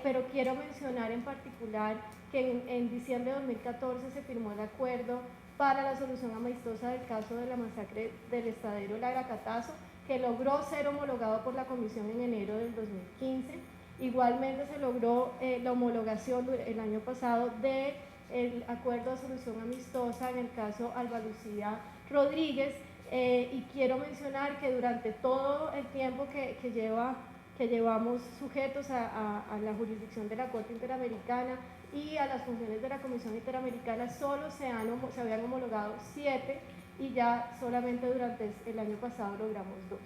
pero quiero mencionar en particular que en diciembre de 2014 se firmó el acuerdo para la solución amistosa del caso de la masacre del estadero El Aracatazo, que logró ser homologado por la Comisión en enero del 2015. Igualmente se logró la homologación el año pasado del acuerdo de solución amistosa en el caso Alba Lucía Rodríguez, y quiero mencionar que durante todo el tiempo que llevamos sujetos a la jurisdicción de la Corte Interamericana y a las funciones de la Comisión Interamericana, solo se habían homologado 7 y ya solamente durante el año pasado logramos 2.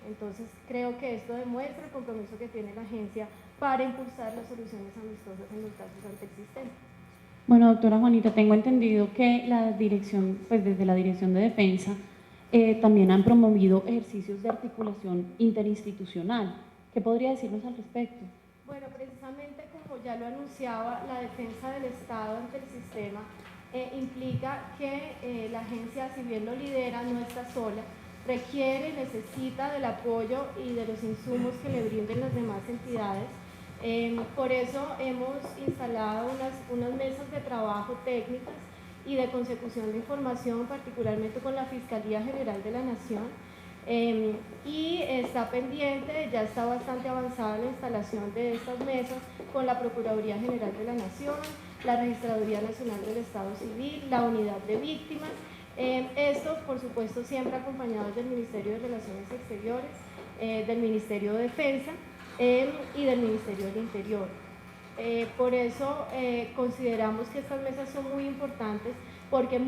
Entonces, creo que esto demuestra el compromiso que tiene la agencia para impulsar las soluciones amistosas en los casos ante el sistema. Bueno, doctora Juanita, tengo entendido que la dirección, pues desde la Dirección de Defensa, también han promovido ejercicios de articulación interinstitucional. ¿Qué podría decirnos al respecto? Bueno, precisamente como ya lo anunciaba, la defensa del Estado ante el sistema implica que la agencia, si bien lo lidera, no está sola, requiere y necesita del apoyo y de los insumos que le brinden las demás entidades. Por eso hemos instalado unas mesas de trabajo técnicas y de consecución de información, particularmente con la Fiscalía General de la Nación, y está pendiente, ya está bastante avanzada la instalación de estas mesas con la Procuraduría General de la Nación, la Registraduría Nacional del Estado Civil, la Unidad de Víctimas, esto por supuesto siempre acompañado del Ministerio de Relaciones Exteriores, del Ministerio de Defensa y del Ministerio del Interior. Por eso consideramos que estas mesas son muy importantes porque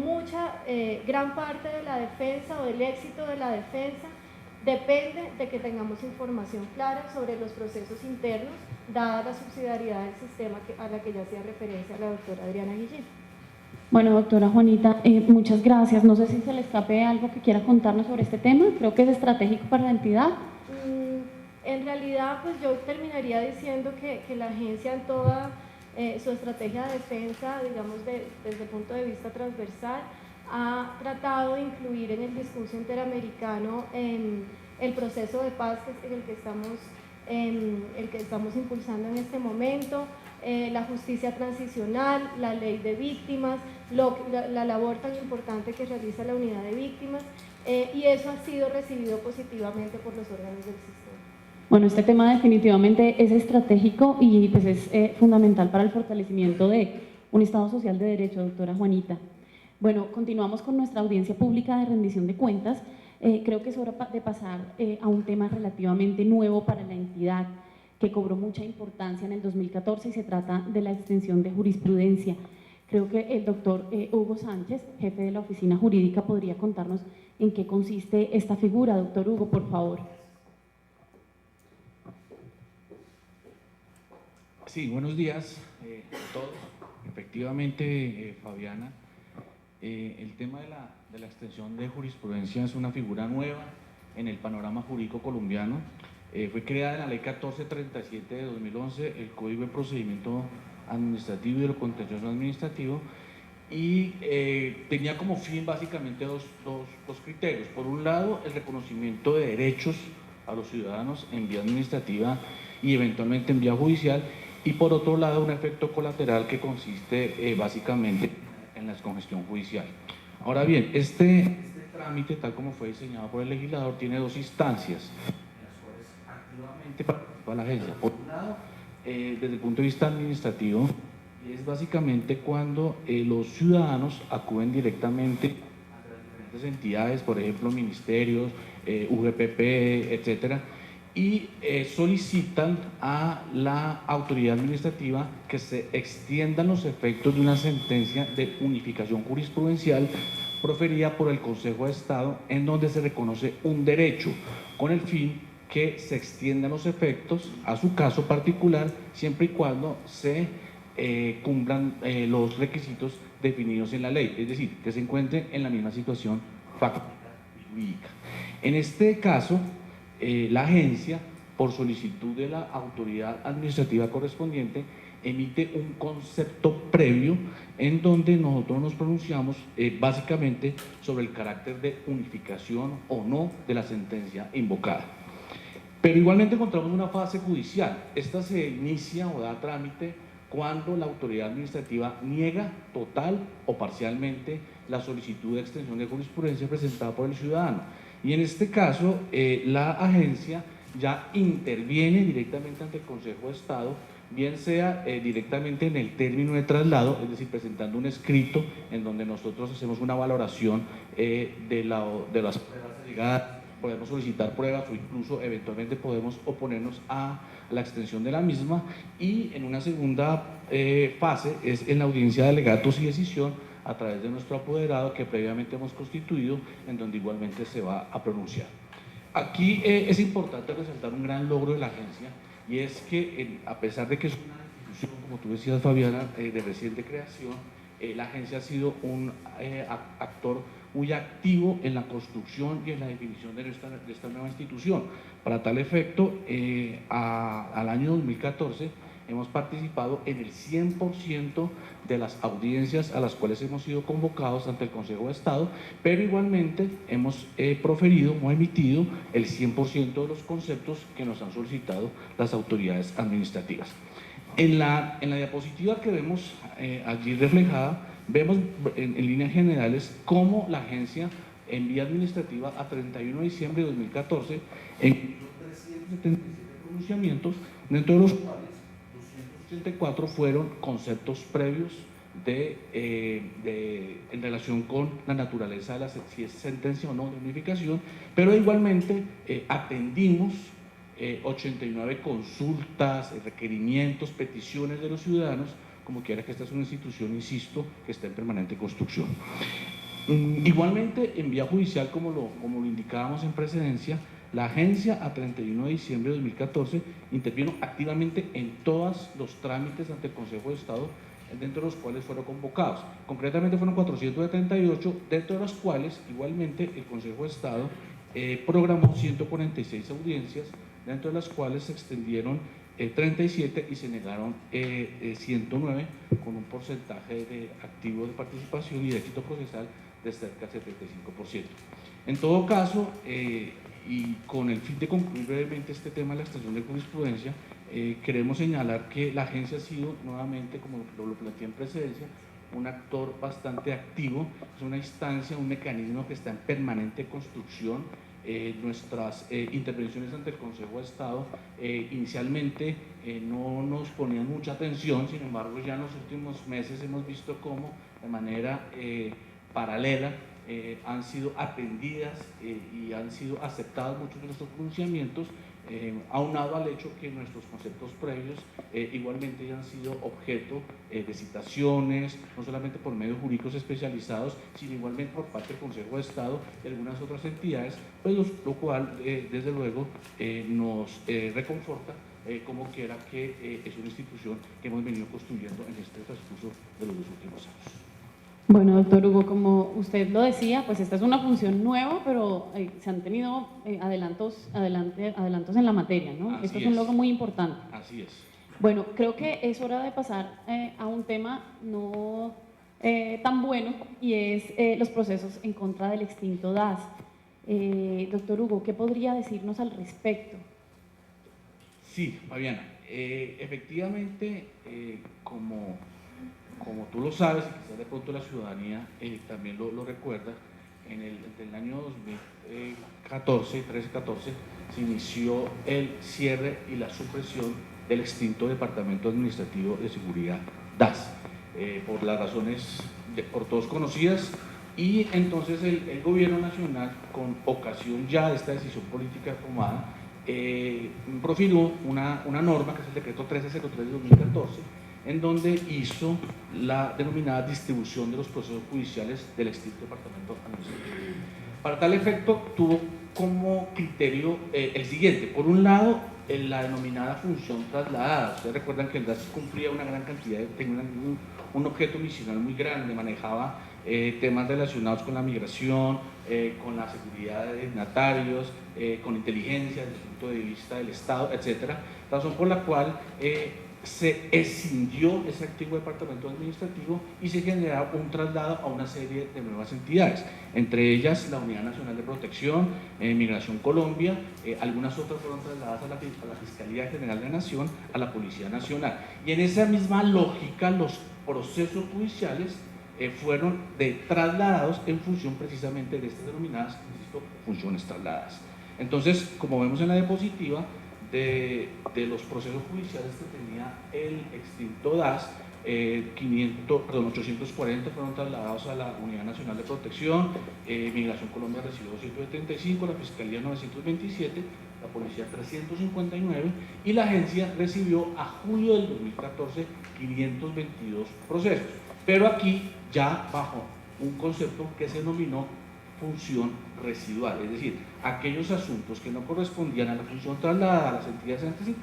gran parte de la defensa o del éxito de la defensa depende de que tengamos información clara sobre los procesos internos, dada la subsidiariedad del sistema a la que ya hacía referencia la doctora Adriana Guillén. Bueno, doctora Juanita, muchas gracias. No sé si se le escape algo que quiera contarnos sobre este tema. Creo que es estratégico para la entidad. En realidad, pues yo terminaría diciendo que la agencia en toda su estrategia de defensa, digamos desde el punto de vista transversal, ha tratado de incluir en el discurso interamericano el proceso de paz en el que estamos impulsando en este momento, la justicia transicional, la ley de víctimas, la labor tan importante que realiza la unidad de víctimas, y eso ha sido recibido positivamente por los órganos del sistema. Bueno, este tema definitivamente es estratégico y pues es fundamental para el fortalecimiento de un Estado social de derecho, doctora Juanita. Bueno, continuamos con nuestra audiencia pública de rendición de cuentas. Creo que es hora de pasar a un tema relativamente nuevo para la entidad, que cobró mucha importancia en el 2014 y se trata de la extensión de jurisprudencia. Creo que el doctor Hugo Sánchez, jefe de la oficina jurídica, podría contarnos en qué consiste esta figura. Doctor Hugo, por favor. Sí, buenos días a todos. Efectivamente, Fabiana, el tema de la extensión de jurisprudencia es una figura nueva en el panorama jurídico colombiano. Fue creada en la Ley 1437 de 2011, el Código de Procedimiento Administrativo y de lo Contencioso Administrativo, y tenía como fin básicamente dos criterios. Por un lado, el reconocimiento de derechos a los ciudadanos en vía administrativa y eventualmente en vía judicial, y por otro lado un efecto colateral que consiste básicamente en la descongestión judicial. Ahora bien, este trámite, tal como fue diseñado por el legislador, tiene dos instancias en las cuales activamente participa la agencia. Por un lado, desde el punto de vista administrativo, es básicamente cuando los ciudadanos acuden directamente a las diferentes entidades, por ejemplo ministerios, UGPP, etcétera, y solicitan a la autoridad administrativa que se extiendan los efectos de una sentencia de unificación jurisprudencial proferida por el Consejo de Estado, en donde se reconoce un derecho, con el fin que se extiendan los efectos a su caso particular, siempre y cuando se cumplan los requisitos definidos en la ley, es decir, que se encuentren en la misma situación fáctica y jurídica. En este caso, la agencia, por solicitud de la autoridad administrativa correspondiente, emite un concepto previo en donde nosotros nos pronunciamos básicamente sobre el carácter de unificación o no de la sentencia invocada. Pero igualmente encontramos una fase judicial. Esta se inicia o da trámite cuando la autoridad administrativa niega total o parcialmente la solicitud de extensión de jurisprudencia presentada por el ciudadano. Y en este caso, la agencia ya interviene directamente ante el Consejo de Estado, bien sea directamente en el término de traslado, es decir, presentando un escrito en donde nosotros hacemos una valoración de las pruebas allegadas, podemos solicitar pruebas o incluso eventualmente podemos oponernos a la extensión de la misma, y en una segunda fase es en la audiencia de alegatos y decisión a través de nuestro apoderado que previamente hemos constituido, en donde igualmente se va a pronunciar. Aquí es importante resaltar un gran logro de la agencia, y es que a pesar de que es una institución, como tú decías, Fabiana, de reciente creación, la agencia ha sido un actor muy activo en la construcción y en la definición de esta nueva institución. Para tal efecto, al año 2014 hemos participado en el 100% de las audiencias a las cuales hemos sido convocados ante el Consejo de Estado, pero igualmente hemos proferido o emitido el 100% de los conceptos que nos han solicitado las autoridades administrativas. En la diapositiva que vemos allí reflejada, vemos en líneas generales cómo la agencia en vía administrativa a 31 de diciembre de 2014 emitió 377 pronunciamientos, dentro de los cuales 284 fueron conceptos previos en relación con la naturaleza de si es sentencia o no de unificación, pero igualmente atendimos 89 consultas, requerimientos, peticiones de los ciudadanos, como quiera que esta es una institución, insisto, que está en permanente construcción. Igualmente, en vía judicial, como lo indicábamos en precedencia, la agencia a 31 de diciembre de 2014 intervino activamente en todos los trámites ante el Consejo de Estado, dentro de los cuales fueron convocados. Concretamente fueron 478, dentro de los cuales igualmente el Consejo de Estado programó 146 audiencias, dentro de las cuales se extendieron 37 y se negaron 109, con un porcentaje de activo de participación y de éxito procesal de cerca del 75%. En todo caso, y con el fin de concluir brevemente este tema de la extensión de jurisprudencia, queremos señalar que la agencia ha sido nuevamente, como lo planteé en precedencia, un actor bastante activo, es una instancia, un mecanismo que está en permanente construcción. Nuestras intervenciones ante el Consejo de Estado inicialmente no nos ponían mucha atención, sin embargo ya en los últimos meses hemos visto cómo de manera paralela han sido atendidas y han sido aceptados muchos de nuestros pronunciamientos, aunado al hecho que nuestros conceptos previos igualmente ya han sido objeto de citaciones, no solamente por medios jurídicos especializados, sino igualmente por parte del Consejo de Estado y algunas otras entidades, pues lo cual desde luego nos reconforta, como quiera que es una institución que hemos venido construyendo en este transcurso de los 2 últimos años. Bueno, doctor Hugo, como usted lo decía, pues esta es una función nueva, pero se han tenido adelantos en la materia, ¿no? Así Esto es un logro muy importante. Así es. Bueno, creo que es hora de pasar a un tema no tan bueno, y es los procesos en contra del extinto DAS. Doctor Hugo, ¿qué podría decirnos al respecto? Sí, Fabiana, efectivamente, como tú lo sabes, y quizás de pronto la ciudadanía también lo recuerda, entre el año 2014, 13-14, se inició el cierre y la supresión del extinto Departamento Administrativo de Seguridad DAS, por las razones por todos conocidas, y entonces el gobierno nacional, con ocasión ya de esta decisión política tomada, profiló una norma, que es el decreto 1303 de 2014, en donde hizo la denominada distribución de los procesos judiciales del extinto Departamento Administrativo. Para tal efecto, tuvo como criterio el siguiente: por un lado, la denominada función trasladada. Ustedes recuerdan que el DAS cumplía una gran cantidad, tenía un objeto misional muy grande, manejaba temas relacionados con la migración, con la seguridad de destinatarios, con inteligencia desde el punto de vista del Estado, etc. Razón por la cual se escindió ese antiguo departamento administrativo y se generaba un traslado a una serie de nuevas entidades, entre ellas la Unidad Nacional de Protección, Migración Colombia, algunas otras fueron trasladadas a la Fiscalía General de la Nación, a la Policía Nacional. Y en esa misma lógica, los procesos judiciales fueron trasladados en función precisamente de estas denominadas, insisto, funciones trasladadas. Entonces, como vemos en la diapositiva, de los procesos judiciales que tenía el extinto DAS, 840 fueron trasladados a la Unidad Nacional de Protección, Migración Colombia recibió 275, la Fiscalía 927, la Policía 359 y la agencia recibió a julio del 2014 522 procesos. Pero aquí ya bajo un concepto que se denominó función residual, es decir, aquellos asuntos que no correspondían a la función trasladada a las entidades antes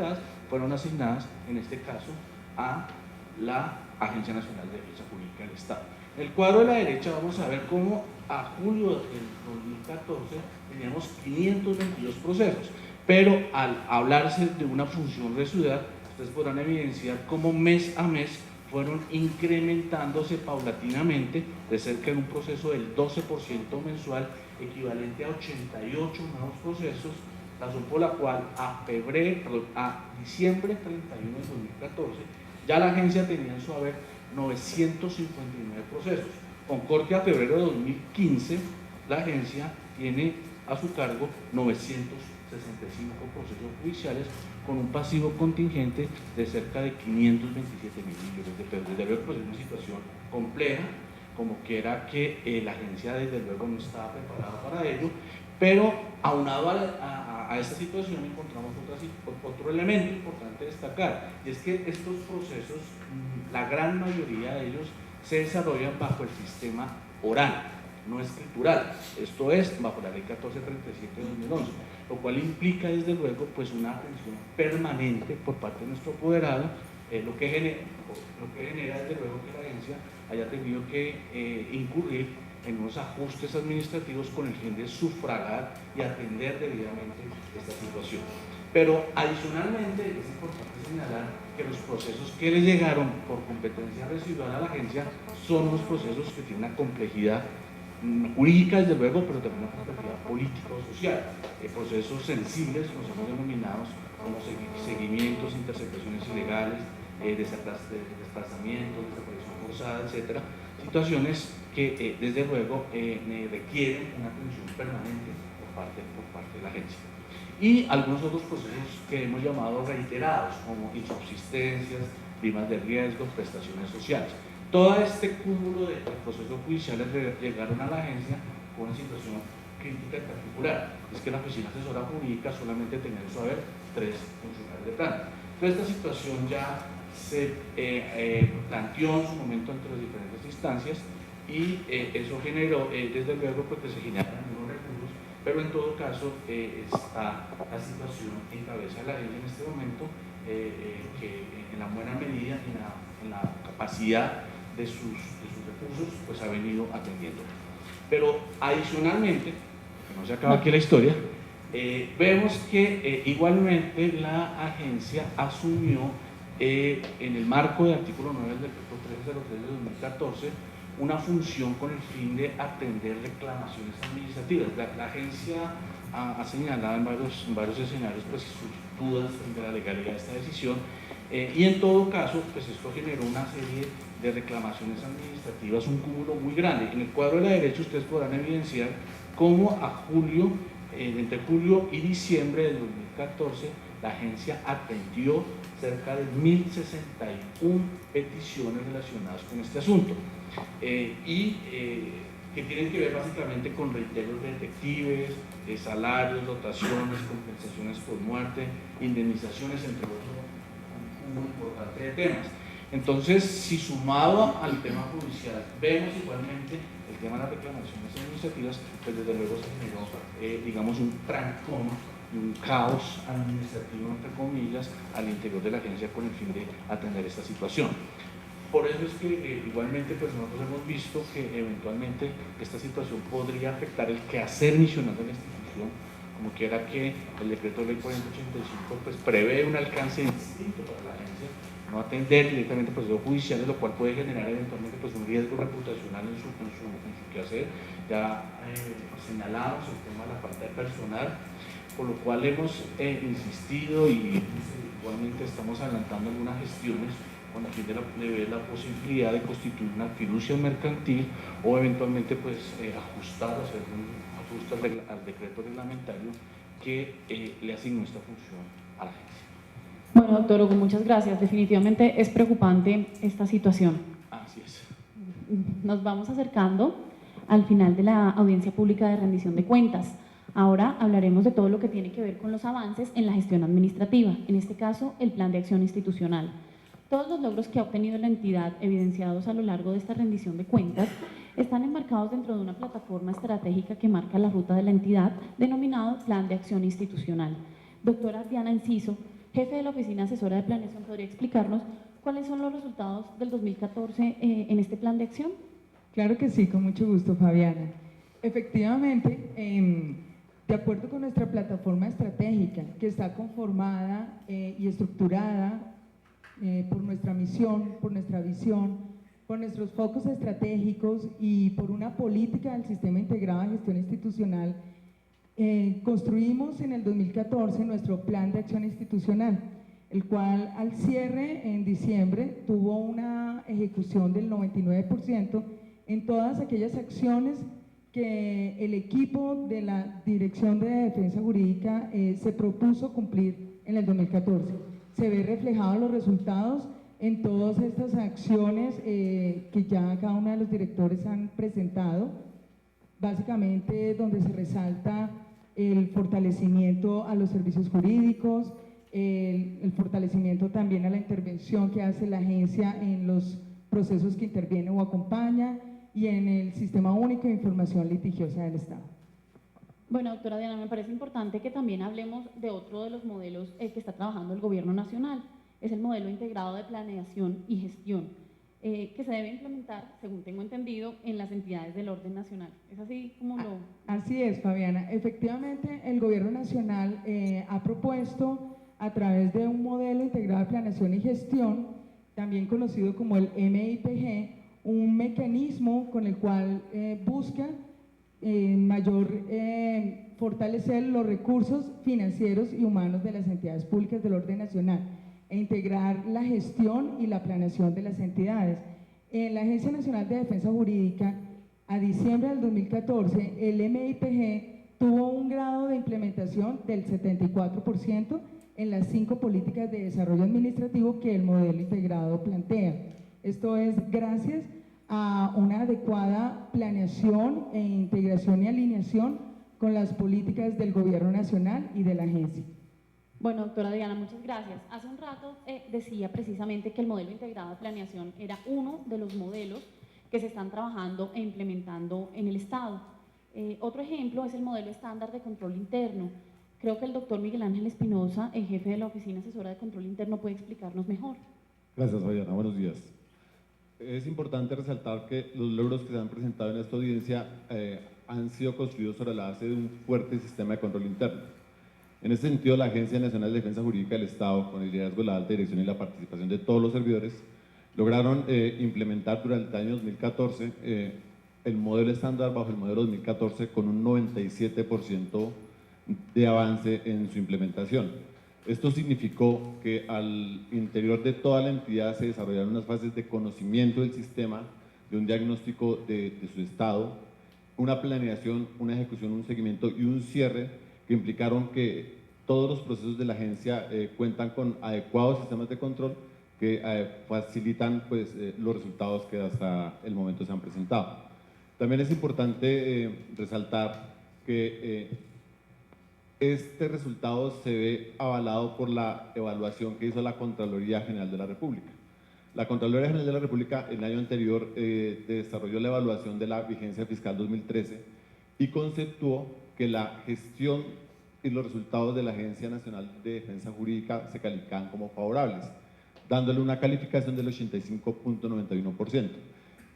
fueron asignadas, en este caso, a la Agencia Nacional de Defensa Jurídica del Estado. En el cuadro de la derecha vamos a ver cómo a julio del 2014 teníamos 522 procesos, pero al hablarse de una función residual, ustedes podrán evidenciar cómo mes a mes fueron incrementándose paulatinamente de cerca de un proceso del 12% mensual, equivalente a 88 nuevos procesos, razón por la cual a diciembre 31 de 2014 ya la agencia tenía en su haber 959 procesos. Con corte a febrero de 2015, la agencia tiene a su cargo 965 procesos judiciales con un pasivo contingente de cerca de 527 mil millones de pesos. Desde luego, pues es una situación compleja, como quiera que la agencia desde luego no estaba preparada para ello, pero aunado a esta situación encontramos otro elemento importante a destacar, y es que estos procesos, la gran mayoría de ellos, se desarrollan bajo el sistema oral, no escritural, esto es, bajo la ley 1437 de 2011, lo cual implica desde luego pues una atención permanente por parte de nuestro apoderado, lo que genera desde luego que la agencia haya tenido que incurrir en unos ajustes administrativos con el fin de sufragar y atender debidamente esta situación. Pero adicionalmente es importante señalar que los procesos que le llegaron por competencia residual a la agencia son unos procesos que tienen una complejidad jurídica desde luego, pero también una complejidad político-social, procesos sensibles, como hemos denominados, como seguimientos, interceptaciones ilegales, desplazamientos, desaparición forzada, etcétera, situaciones que desde luego requieren una atención permanente por parte de la agencia. Y algunos otros procesos que hemos llamado reiterados, como insubsistencias, primas de riesgo, prestaciones sociales. Todo este cúmulo de procesos judiciales llegaron a la agencia con una situación crítica en particular, es que la Oficina Asesora Jurídica solamente tenía en su haber 3 funcionarios de planta. Entonces esta situación ya se planteó en su momento entre las diferentes instancias y eso generó, desde luego, porque se generaron algunos recursos, pero en todo caso está la situación en cabeza de la agencia en este momento, que en la buena medida, en la capacidad de sus recursos, pues ha venido atendiendo. Pero adicionalmente, que no se acaba aquí la historia, vemos que igualmente la agencia asumió en el marco del artículo 9 del decreto 1303 de 2014 una función con el fin de atender reclamaciones administrativas. La agencia ha señalado en varios escenarios pues, sus dudas de la legalidad de esta decisión y en todo caso pues esto generó una serie de reclamaciones administrativas, un cúmulo muy grande. En el cuadro de la derecha ustedes podrán evidenciar cómo entre julio y diciembre del 2014 la agencia atendió cerca de 1.061 peticiones relacionadas con este asunto que tienen que ver básicamente con reiteros de detectives, salarios, dotaciones, compensaciones por muerte, indemnizaciones, entre otros, un importante de temas. Entonces, si sumado al tema judicial vemos igualmente el tema de las reclamaciones administrativas, pues desde luego se generó, digamos, un trancón, un caos administrativo, entre comillas, al interior de la agencia con el fin de atender esta situación. Por eso es que igualmente pues nosotros hemos visto que eventualmente esta situación podría afectar el quehacer misional de la institución, como quiera que el decreto de ley 4085 pues prevé un alcance distinto para la agencia, no atender directamente procesos judiciales, lo cual puede generar eventualmente pues un riesgo reputacional en su quehacer. Ya señalamos el tema de la falta de personal, por lo cual hemos insistido y igualmente estamos adelantando algunas gestiones con la fin de ver la posibilidad de constituir una fiducia mercantil o eventualmente pues ajustar, hacer un ajuste al decreto reglamentario que le asignó esta función a la agencia. Bueno, doctor Hugo, muchas gracias. Definitivamente es preocupante esta situación. Así es. Nos vamos acercando al final de la audiencia pública de rendición de cuentas. Ahora hablaremos de todo lo que tiene que ver con los avances en la gestión administrativa, en este caso el Plan de Acción Institucional. Todos los logros que ha obtenido la entidad evidenciados a lo largo de esta rendición de cuentas están enmarcados dentro de una plataforma estratégica que marca la ruta de la entidad, denominado Plan de Acción Institucional. Doctora Diana Enciso, jefe de la Oficina Asesora de Planeación, ¿podría explicarnos cuáles son los resultados del 2014 en este plan de acción? Claro que sí, con mucho gusto, Fabiana. Efectivamente, de acuerdo con nuestra plataforma estratégica, que está conformada y estructurada por nuestra misión, por nuestra visión, por nuestros focos estratégicos y por una política del Sistema Integrado de Gestión Institucional, construimos en el 2014 nuestro Plan de Acción Institucional, el cual al cierre en diciembre tuvo una ejecución del 99% en todas aquellas acciones que el equipo de la Dirección de Defensa Jurídica se propuso cumplir en el 2014. Se ve reflejados los resultados en todas estas acciones que ya cada uno de los directores han presentado, básicamente donde se resalta el fortalecimiento a los servicios jurídicos, el fortalecimiento también a la intervención que hace la agencia en los procesos que interviene o acompaña, y en el Sistema Único de Información Litigiosa del Estado. Bueno, doctora Diana, me parece importante que también hablemos de otro de los modelos que está trabajando el Gobierno Nacional, es el modelo integrado de planeación y gestión, que se debe implementar, según tengo entendido, en las entidades del orden nacional. ¿Es así como lo...? Así es, Fabiana. Efectivamente, el Gobierno Nacional ha propuesto, a través de un modelo integrado de planeación y gestión, también conocido como el MIPG, un mecanismo con el cual busca fortalecer los recursos financieros y humanos de las entidades públicas del orden nacional e integrar la gestión y la planeación de las entidades. En la Agencia Nacional de Defensa Jurídica, a diciembre del 2014, el MIPG tuvo un grado de implementación del 74% en las 5 políticas de desarrollo administrativo que el modelo integrado plantea. Esto es gracias a una adecuada planeación e integración y alineación con las políticas del Gobierno Nacional y de la agencia. Bueno, doctora Diana, muchas gracias. Hace un rato decía precisamente que el modelo integrado de planeación era uno de los modelos que se están trabajando e implementando en el Estado. Otro ejemplo es el modelo estándar de control interno. Creo que el doctor Miguel Ángel Espinosa, el jefe de la Oficina Asesora de Control Interno, puede explicarnos mejor. Gracias, Fabiana. Buenos días. Es importante resaltar que los logros que se han presentado en esta audiencia han sido construidos sobre la base de un fuerte sistema de control interno. En ese sentido, la Agencia Nacional de Defensa Jurídica del Estado, con el liderazgo de la alta dirección y la participación de todos los servidores, lograron implementar durante el año 2014 el modelo estándar bajo el modelo 2014 con un 97% de avance en su implementación. Esto significó que al interior de toda la entidad se desarrollaron unas fases de conocimiento del sistema, de un diagnóstico de su estado, una planeación, una ejecución, un seguimiento y un cierre que implicaron que todos los procesos de la agencia cuentan con adecuados sistemas de control que facilitan pues, los resultados que hasta el momento se han presentado. También es importante resaltar que este resultado se ve avalado por la evaluación que hizo la Contraloría General de la República. La Contraloría General de la República el año anterior desarrolló la evaluación de la vigencia fiscal 2013 y conceptuó que la gestión y los resultados de la Agencia Nacional de Defensa Jurídica se calificaban como favorables, dándole una calificación del 85.91%.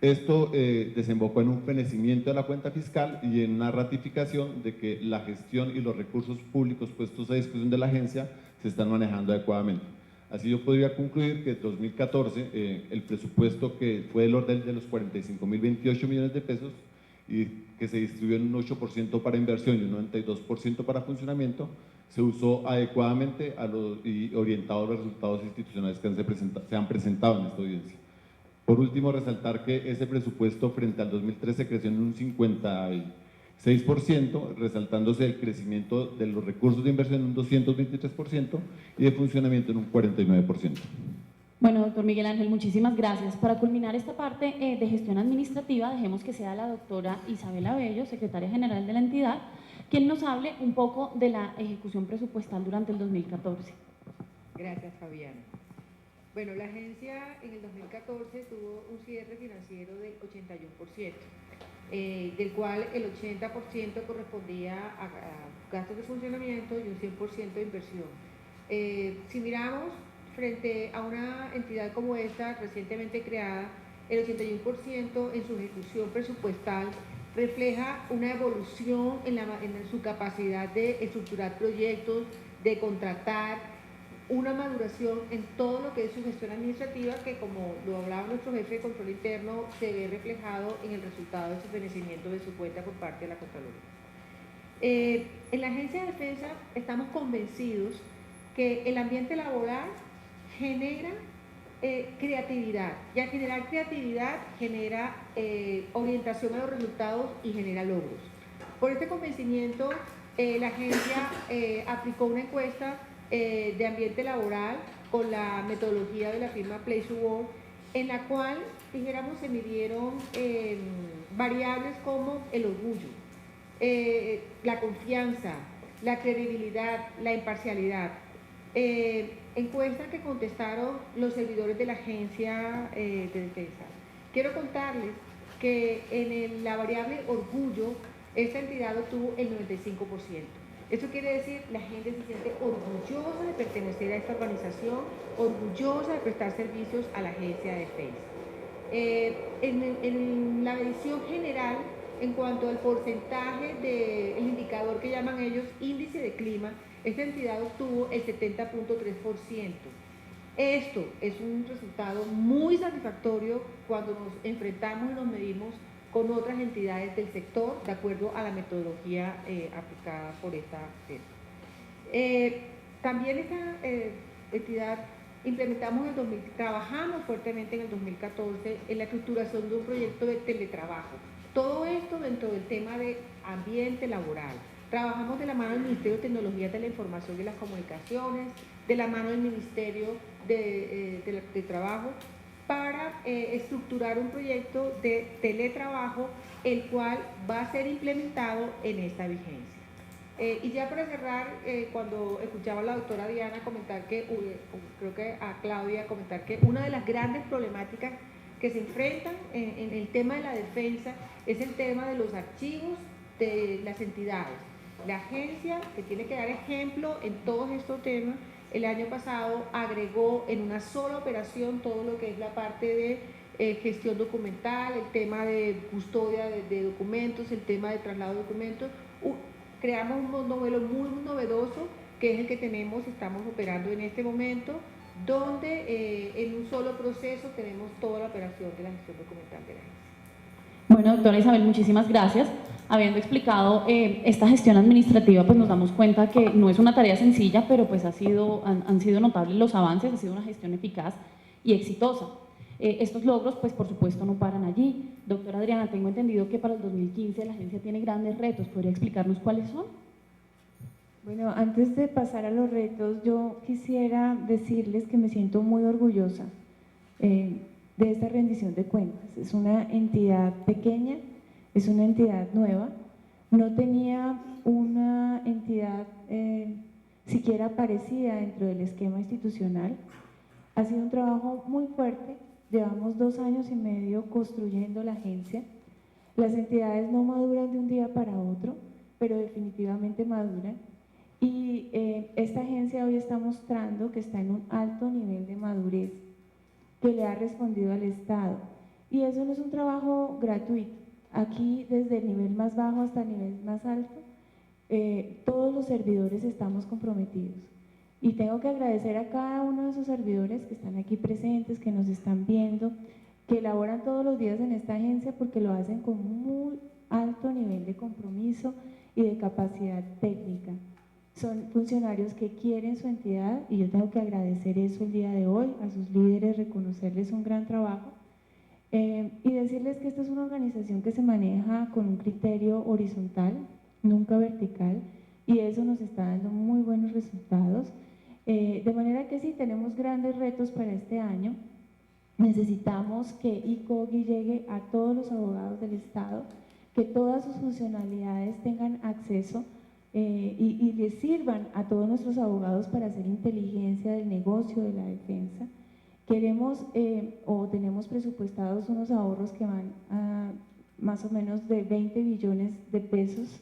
Esto desembocó en un fenecimiento de la cuenta fiscal y en una ratificación de que la gestión y los recursos públicos puestos a disposición de la agencia se están manejando adecuadamente. Así yo podría concluir que en 2014 el presupuesto que fue del orden de los 45.028 millones de pesos y que se distribuyó en un 8% para inversión y un 92% para funcionamiento, se usó adecuadamente y orientado a los resultados institucionales que se han presentado en esta audiencia. Por último, resaltar que ese presupuesto frente al 2013 creció en un 56%, resaltándose el crecimiento de los recursos de inversión en un 223% y de funcionamiento en un 49%. Bueno, doctor Miguel Ángel, muchísimas gracias. Para culminar esta parte de gestión administrativa, dejemos que sea la doctora Isabela Bello, secretaria general de la entidad, quien nos hable un poco de la ejecución presupuestal durante el 2014. Gracias, Fabián. Bueno, la agencia en el 2014 tuvo un cierre financiero del 81%, del cual el 80% correspondía a gastos de funcionamiento y un 100% de inversión. Si miramos frente a una entidad como esta, recientemente creada, el 81% en su ejecución presupuestal refleja una evolución en su capacidad de estructurar proyectos, de contratar, una maduración en todo lo que es su gestión administrativa, que como lo hablaba nuestro jefe de control interno, se ve reflejado en el resultado de su fenecimiento de su cuenta por parte de la Contraloría. En la Agencia de Defensa estamos convencidos que el ambiente laboral genera creatividad, y al generar creatividad genera orientación a los resultados y genera logros. Por este convencimiento, la agencia aplicó una encuesta de ambiente laboral con la metodología de la firma Place to Work, en la cual, dijéramos, se midieron variables como el orgullo, la confianza, la credibilidad, la imparcialidad. Encuesta que contestaron los servidores de la agencia de defensa. Quiero contarles que en la variable orgullo, esta entidad obtuvo el 95%. Eso quiere decir, la gente se siente orgullosa de pertenecer a esta organización, orgullosa de prestar servicios a la agencia de defensa. En la medición general, en cuanto al porcentaje del indicador que llaman ellos índice de clima, esta entidad obtuvo el 70.3%. Esto es un resultado muy satisfactorio cuando nos enfrentamos y nos medimos con otras entidades del sector, de acuerdo a la metodología aplicada por esta firma. También esta entidad trabajamos fuertemente en el 2014 en la estructuración de un proyecto de teletrabajo. Todo esto dentro del tema de ambiente laboral. Trabajamos de la mano del Ministerio de Tecnologías de la Información y las Comunicaciones, de la mano del Ministerio de Trabajo, para estructurar un proyecto de teletrabajo, el cual va a ser implementado en esta vigencia. Y ya para cerrar, cuando escuchaba a la doctora Diana comentar que, creo que a Claudia comentar que una de las grandes problemáticas que se enfrentan en el tema de la defensa es el tema de los archivos de las entidades. La agencia, que tiene que dar ejemplo en todos estos temas, el año pasado agregó en una sola operación todo lo que es la parte de gestión documental, el tema de custodia de documentos, el tema de traslado de documentos. Creamos un modelo muy novedoso, que es el que estamos operando en este momento, donde en un solo proceso tenemos toda la operación de la gestión documental de la agencia. Bueno, doctora Isabel, muchísimas gracias. Habiendo explicado esta gestión administrativa, pues nos damos cuenta que no es una tarea sencilla, pero pues han sido notables los avances, ha sido una gestión eficaz y exitosa. Estos logros, pues por supuesto, no paran allí. Doctora Adriana, tengo entendido que para el 2015 la agencia tiene grandes retos. ¿Podría explicarnos cuáles son? Bueno, antes de pasar a los retos, yo quisiera decirles que me siento muy orgullosa de esta rendición de cuentas. Es una entidad pequeña, es una entidad nueva, no tenía una entidad siquiera parecida dentro del esquema institucional. Ha sido un trabajo muy fuerte, llevamos 2 años y medio construyendo la agencia. Las entidades no maduran de un día para otro, pero definitivamente maduran. Y esta agencia hoy está mostrando que está en un alto nivel de madurez, que le ha respondido al Estado. Y eso no es un trabajo gratuito. Aquí, desde el nivel más bajo hasta el nivel más alto, todos los servidores estamos comprometidos. Y tengo que agradecer a cada uno de esos servidores que están aquí presentes, que nos están viendo, que laboran todos los días en esta agencia, porque lo hacen con muy alto nivel de compromiso y de capacidad técnica. Son funcionarios que quieren su entidad y yo tengo que agradecer eso el día de hoy, a sus líderes, reconocerles un gran trabajo y decirles que esta es una organización que se maneja con un criterio horizontal, nunca vertical, y eso nos está dando muy buenos resultados. De manera que sí, tenemos grandes retos para este año. Necesitamos que ICOGI llegue a todos los abogados del Estado, que todas sus funcionalidades tengan acceso y les sirvan a todos nuestros abogados para hacer inteligencia del negocio de la defensa, Queremos o tenemos presupuestados unos ahorros que van a más o menos de 20 billones de pesos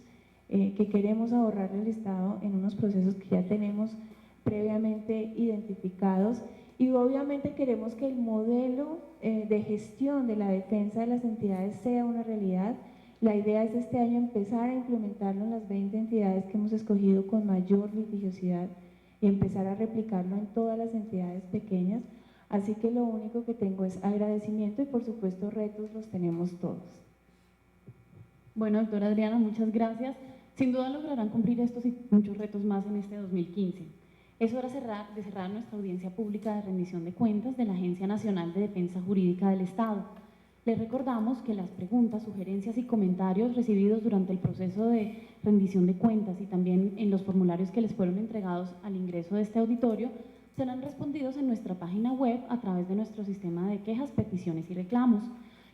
que queremos ahorrarle al Estado en unos procesos que ya tenemos previamente identificados, y obviamente queremos que el modelo de gestión de la defensa de las entidades sea una realidad. La idea es este año empezar a implementarlo en las 20 entidades que hemos escogido con mayor litigiosidad y empezar a replicarlo en todas las entidades pequeñas. Así que lo único que tengo es agradecimiento y por supuesto retos los tenemos todos. Bueno, doctora Adriana, muchas gracias. Sin duda lograrán cumplir estos y muchos retos más en este 2015. Es hora de cerrar nuestra audiencia pública de rendición de cuentas de la Agencia Nacional de Defensa Jurídica del Estado. Les recordamos que las preguntas, sugerencias y comentarios recibidos durante el proceso de rendición de cuentas y también en los formularios que les fueron entregados al ingreso de este auditorio serán respondidos en nuestra página web a través de nuestro sistema de quejas, peticiones y reclamos.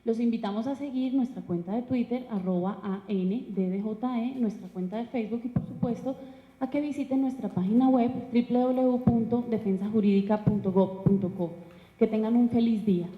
Los invitamos a seguir nuestra cuenta de Twitter, @ANDDJE, nuestra cuenta de Facebook y por supuesto a que visiten nuestra página web www.defensajurídica.gov.co. Que tengan un feliz día.